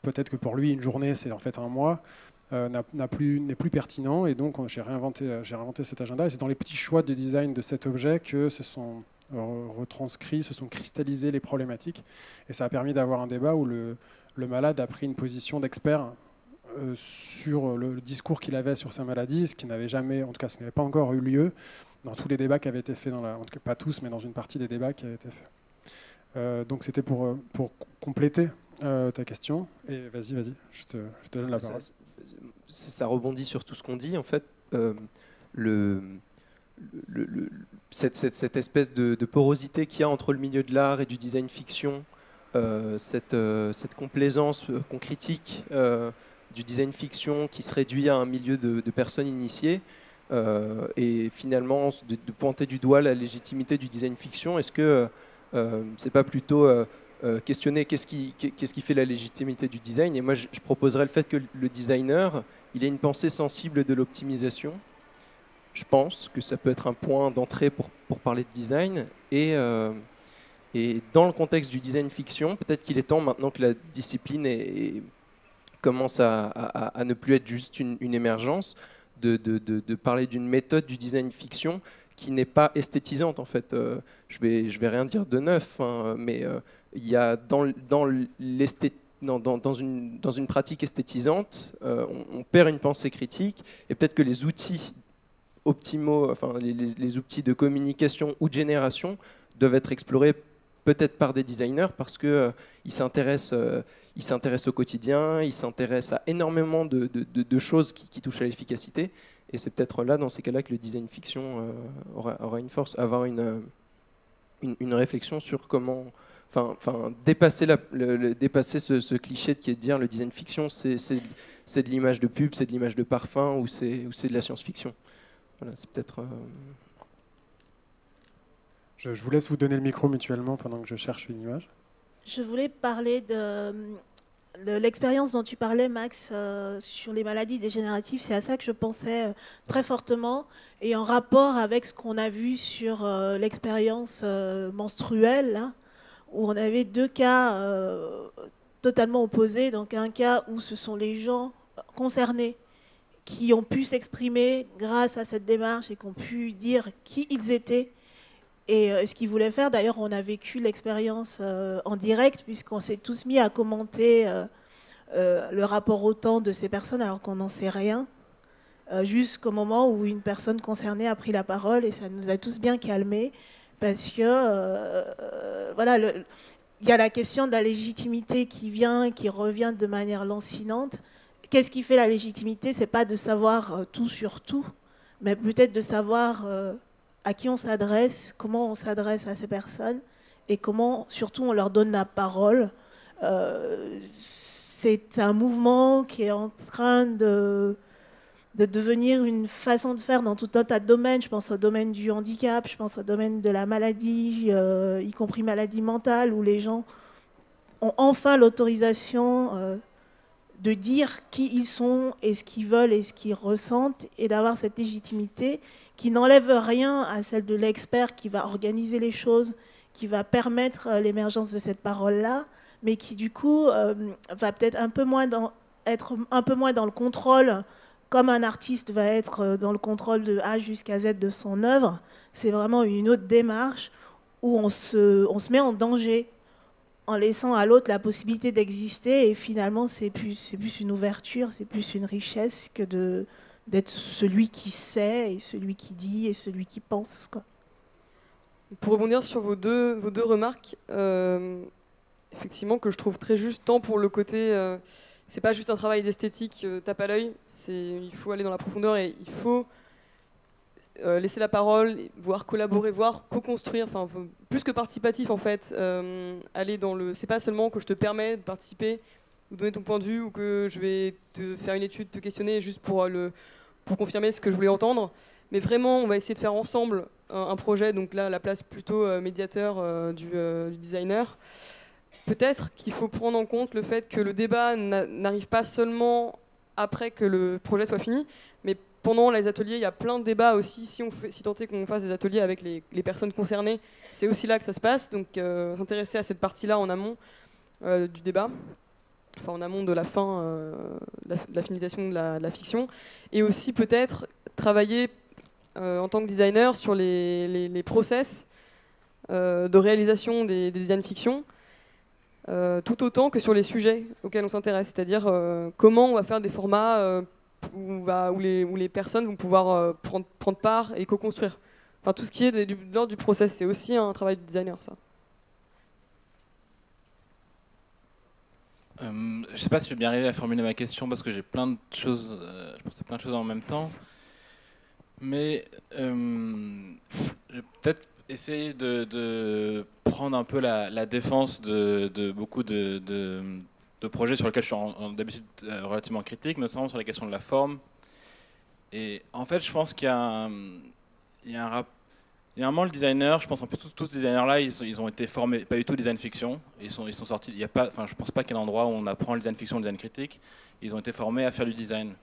peut-être que pour lui une journée c'est en fait un mois, n'est plus pertinent, et donc j'ai réinventé cet agenda, et c'est dans les petits choix de design de cet objet que se sont retranscrits, se sont cristallisées les problématiques, et ça a permis d'avoir un débat où le malade a pris une position d'expert sur le discours qu'il avait sur sa maladie, ce qui n'avait jamais, en tout cas ce n'avait pas encore eu lieu dans tous les débats qui avaient été faits, en tout cas pas tous, mais dans une partie des débats qui avaient été faits. Donc c'était pour compléter ta question, et vas-y, je te donne la parole. Ça rebondit sur tout ce qu'on dit, en fait. Cette espèce de porosité qu'il y a entre le milieu de l'art et du design fiction, cette complaisance qu'on critique du design fiction qui se réduit à un milieu de personnes initiées, et finalement de pointer du doigt la légitimité du design fiction. Est-ce que c'est pas plutôt questionner qu'est-ce qui fait la légitimité du design? Et moi je proposerais le fait que le designer il ait une pensée sensible de l'optimisation. Je pense que ça peut être un point d'entrée pour parler de design, et dans le contexte du design fiction, peut-être qu'il est temps, maintenant que la discipline commence à ne plus être juste une émergence, de parler d'une méthode du design fiction qui n'est pas esthétisante, en fait. Je vais rien dire de neuf, hein, mais il y a dans une pratique esthétisante, on perd une pensée critique, et peut-être que les outils optimaux, enfin les outils de communication ou de génération doivent être explorés peut-être par des designers, parce que ils s'intéressent au quotidien, ils s'intéressent à énormément de choses qui touchent à l'efficacité, et c'est peut-être là, dans ces cas-là, que le design fiction aura une force, avoir une réflexion sur comment, dépasser ce cliché qui est de dire le design fiction c'est de l'image de pub, c'est de l'image de parfum, ou c'est de la science-fiction. Voilà, c'est peut-être. Je vous laisse vous donner le micro mutuellement pendant que je cherche une image. Je voulais parler de l'expérience dont tu parlais, Max, sur les maladies dégénératives. C'est à ça que je pensais très fortement, et en rapport avec ce qu'on a vu sur l'expérience menstruelle, hein, où on avait 2 cas totalement opposés. Donc un cas où ce sont les gens concernés qui ont pu s'exprimer grâce à cette démarche et qui ont pu dire qui ils étaient et ce qu'ils voulaient faire. D'ailleurs, on a vécu l'expérience en direct, puisqu'on s'est tous mis à commenter le rapport au temps de ces personnes alors qu'on n'en sait rien, jusqu'au moment où une personne concernée a pris la parole, et ça nous a tous bien calmés, parce que voilà, il y a la question de la légitimité qui vient, qui revient de manière lancinante. Qu'est-ce qui fait la légitimité? C'est pas de savoir tout sur tout, mais peut-être de savoir à qui on s'adresse, comment on s'adresse à ces personnes, et comment surtout on leur donne la parole. C'est un mouvement qui est en train de devenir une façon de faire dans tout un tas de domaines. Je pense au domaine du handicap, je pense au domaine de la maladie, y compris maladie mentale, où les gens ont enfin l'autorisation de dire qui ils sont et ce qu'ils veulent et ce qu'ils ressentent, et d'avoir cette légitimité qui n'enlève rien à celle de l'expert qui va organiser les choses, qui va permettre l'émergence de cette parole-là, mais qui du coup va peut-être être un peu moins dans le contrôle, comme un artiste va être dans le contrôle de A jusqu'à Z de son œuvre. C'est vraiment une autre démarche où on se met en danger en laissant à l'autre la possibilité d'exister, et finalement c'est plus une ouverture, c'est plus une richesse que d'être celui qui sait et celui qui dit et celui qui pense, quoi. Pour rebondir sur vos deux remarques, effectivement, que je trouve très juste, tant pour le côté, c'est pas juste un travail d'esthétique, tape à l'œil, il faut aller dans la profondeur et il faut laisser la parole, voire collaborer, voire co-construire, enfin plus que participatif en fait, aller dans le, c'est pas seulement que je te permets de participer ou donner ton point de vue ou que je vais te faire une étude, te questionner juste pour confirmer ce que je voulais entendre, mais vraiment on va essayer de faire ensemble un projet, donc là la place plutôt médiateur du designer. Peut-être qu'il faut prendre en compte le fait que le débat n'arrive pas seulement après que le projet soit fini, mais pendant les ateliers, il y a plein de débats aussi. Si tant est qu'on fasse des ateliers avec les personnes concernées, c'est aussi là que ça se passe. Donc s'intéresser à cette partie-là en amont du débat, enfin en amont de la fin, de la finalisation de la fiction, et aussi peut-être travailler en tant que designer sur les process de réalisation des design fiction. Tout autant que sur les sujets auxquels on s'intéresse, c'est-à-dire comment on va faire des formats où les personnes vont pouvoir prendre part et co-construire. Enfin, tout ce qui est de l'ordre du process, c'est aussi un travail de designer, ça. Je ne sais pas si je vais bien arriver à formuler ma question parce que j'ai plein de choses, je pensais plein de choses en même temps. Mais je vais peut-être essayer de prendre un peu la défense de beaucoup de projets sur lesquels je suis d'habitude relativement critique, notamment sur la question de la forme. Et en fait, je pense qu'il y a un moment, le designer, je pense en plus tous ces designers-là, ils ont été formés, pas du tout design fiction. Ils sont sortis, je pense pas qu'il y ait un endroit où on apprend le design fiction, le design critique. Ils ont été formés à faire du design.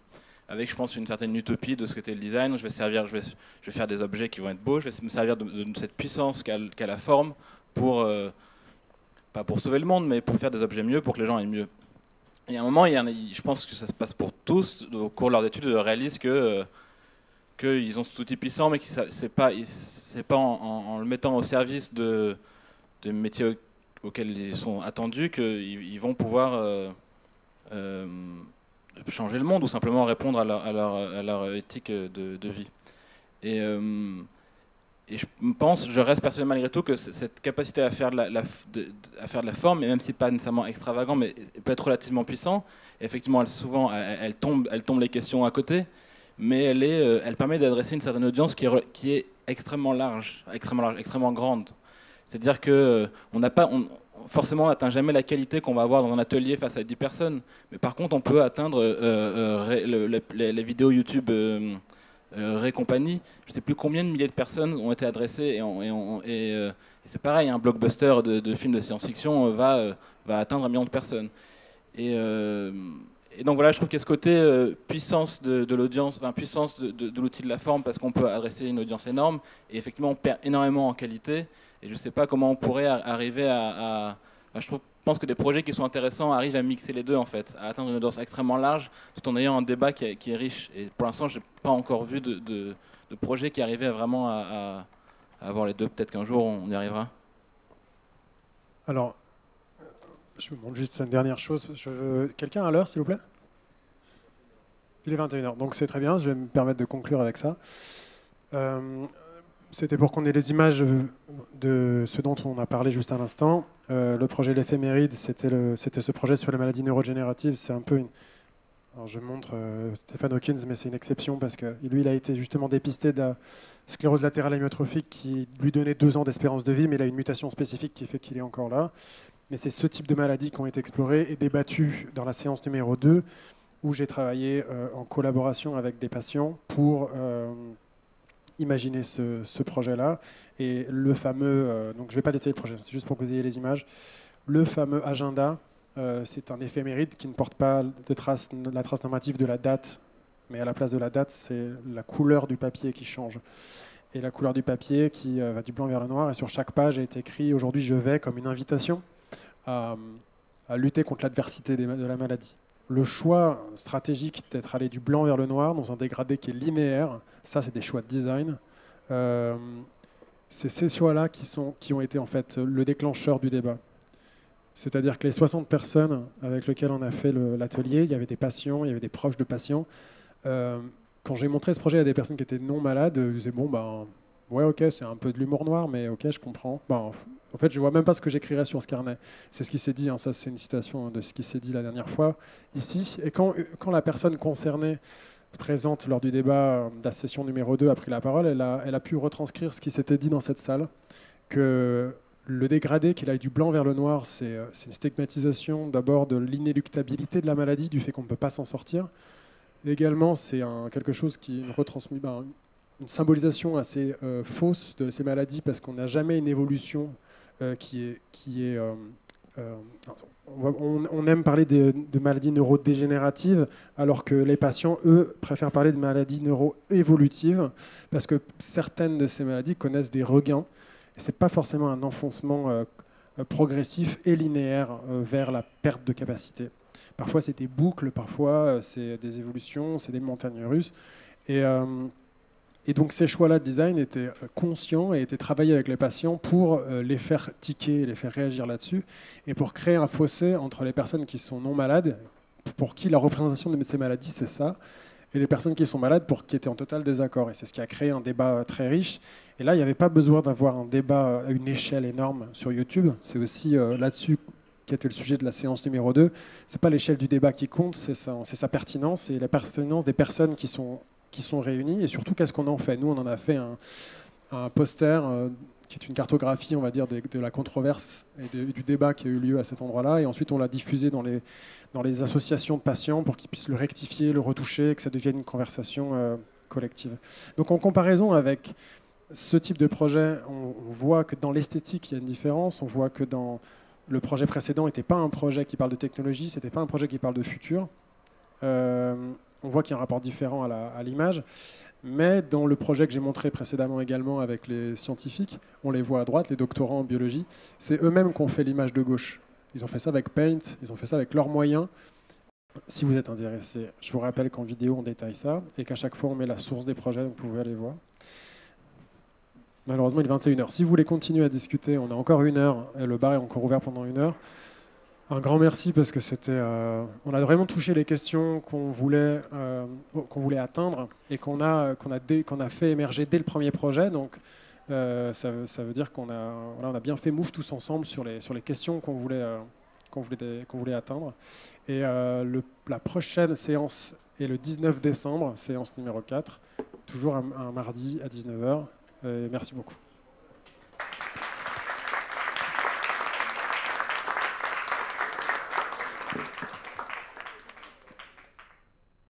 Avec, je pense, une certaine utopie de ce qu'était le design. Je vais faire des objets qui vont être beaux, je vais me servir de cette puissance qu'a la forme pour, pas pour sauver le monde, mais pour faire des objets mieux, pour que les gens aient mieux. Et à un moment, je pense que ça se passe pour tous, au cours de leurs études, ils réalisent qu'ils ont cet outil puissant, mais que c'est pas en le mettant au service de métiers auxquels ils sont attendus qu'ils vont pouvoir changer le monde ou simplement répondre à leur éthique de vie. Et je reste persuadé malgré tout que cette capacité à faire de la forme, et même si pas nécessairement extravagant, mais peut être relativement puissant. Et effectivement, elle tombe les questions à côté, mais elle permet d'adresser une certaine audience qui est extrêmement large, extrêmement grande. C'est-à-dire que forcément, on n'atteint jamais la qualité qu'on va avoir dans un atelier face à 10 personnes. Mais par contre, on peut atteindre les vidéos YouTube Compagnie. Je ne sais plus combien de milliers de personnes ont été adressées. Et c'est pareil, un blockbuster de films de science-fiction va atteindre 1 million de personnes. Et donc voilà, je trouve qu'il y a ce côté puissance de l'audience, puissance de l'outil de la forme, parce qu'on peut adresser une audience énorme. Et effectivement, on perd énormément en qualité. Et je ne sais pas comment on pourrait arriver je pense que des projets qui sont intéressants arrivent à mixer les deux, en fait, à atteindre une audience extrêmement large, tout en ayant un débat qui est riche. Et pour l'instant, je n'ai pas encore vu de projet qui arrivait vraiment à avoir les deux. Peut-être qu'un jour, on y arrivera. Alors, je vous montre juste une dernière chose. Quelqu'un à l'heure, s'il vous plaît ? Il est 21h, donc c'est très bien. Je vais me permettre de conclure avec ça. C'était pour qu'on ait les images de ce dont on a parlé juste à l'instant. Le projet L'éphéméride, c'était ce projet sur les maladies neurodégénératives. C'est un peu Alors je montre Stephen Hawkins, mais c'est une exception parce que lui, il a été justement dépisté de la sclérose latérale amyotrophique qui lui donnait 2 ans d'espérance de vie, mais il a une mutation spécifique qui fait qu'il est encore là. Mais c'est ce type de maladies qui ont été explorées et débattues dans la séance numéro 2, où j'ai travaillé en collaboration avec des patients pour imaginer ce projet-là. Et le fameux, donc je ne vais pas détailler le projet, c'est juste pour que vous ayez les images, le fameux agenda, c'est un éphéméride qui ne porte pas la trace normative de la date, mais à la place de la date, c'est la couleur du papier qui change. Et la couleur du papier qui va du blanc vers le noir, et sur chaque page est écrit « Aujourd'hui je vais » comme une invitation à lutter contre l'adversité de la maladie. Le choix stratégique d'être allé du blanc vers le noir dans un dégradé qui est linéaire, ça c'est des choix de design. C'est ces choix-là qui ont été en fait le déclencheur du débat. C'est-à-dire que les 60 personnes avec lesquelles on a fait l'atelier, il y avait des patients, il y avait des proches de patients. Quand j'ai montré ce projet à des personnes qui étaient non malades, ils disaient bon ben ouais, ok, c'est un peu de l'humour noir, mais ok, je comprends. Bon, en fait, je vois même pas ce que j'écrirais sur ce carnet. C'est ce qui s'est dit, hein, ça c'est une citation de ce qui s'est dit la dernière fois ici. Et quand la personne concernée présente lors du débat de la session numéro 2 a pris la parole, elle a pu retranscrire ce qui s'était dit dans cette salle, que le dégradé, qu'il aille du blanc vers le noir, c'est une stigmatisation d'abord de l'inéluctabilité de la maladie, du fait qu'on ne peut pas s'en sortir. Et également, c'est quelque chose qui retransmet une symbolisation assez fausse de ces maladies, parce qu'on n'a jamais une évolution on aime parler de maladies neurodégénératives, alors que les patients, eux, préfèrent parler de maladies neuroévolutives, parce que certaines de ces maladies connaissent des regains, et ce n'est pas forcément un enfoncement progressif et linéaire vers la perte de capacité. Parfois, c'est des boucles, parfois, c'est des évolutions, c'est des montagnes russes. Et donc ces choix-là de design étaient conscients et étaient travaillés avec les patients pour les faire tiquer, les faire réagir là-dessus, et pour créer un fossé entre les personnes qui sont non malades, pour qui la représentation de ces maladies c'est ça, et les personnes qui sont malades pour qui étaient en total désaccord. Et c'est ce qui a créé un débat très riche. Et là, il n'y avait pas besoin d'avoir un débat à une échelle énorme sur YouTube. C'est aussi là-dessus qui était le sujet de la séance numéro 2. C'est pas l'échelle du débat qui compte, c'est sa pertinence et la pertinence des personnes qui sont réunis, et surtout qu'est-ce qu'on en fait. Nous, on en a fait un poster qui est une cartographie, on va dire, de la controverse et du débat qui a eu lieu à cet endroit-là, et ensuite on l'a diffusé dans les associations de patients pour qu'ils puissent le rectifier, le retoucher, que ça devienne une conversation collective. Donc en comparaison avec ce type de projet, on voit que dans l'esthétique, il y a une différence, on voit que dans le projet précédent n'était pas un projet qui parle de technologie, c'était pas un projet qui parle de futur. On voit qu'il y a un rapport différent à l'image, mais dans le projet que j'ai montré précédemment également avec les scientifiques, on les voit à droite, les doctorants en biologie, c'est eux-mêmes qui ont fait l'image de gauche. Ils ont fait ça avec Paint, ils ont fait ça avec leurs moyens. Si vous êtes intéressé, je vous rappelle qu'en vidéo on détaille ça, et qu'à chaque fois on met la source des projets, donc vous pouvez aller voir. Malheureusement il est 21h. Si vous voulez continuer à discuter, on a encore 1 heure, et le bar est encore ouvert pendant 1 heure. Un grand merci, parce que on a vraiment touché les questions qu'on voulait atteindre et qu'on a fait émerger dès le premier projet. Donc ça veut dire qu'on a bien fait mouche tous ensemble sur les questions qu'on voulait atteindre. Et la prochaine séance est le 19 décembre, séance numéro 4, toujours un mardi à 19h. Merci beaucoup.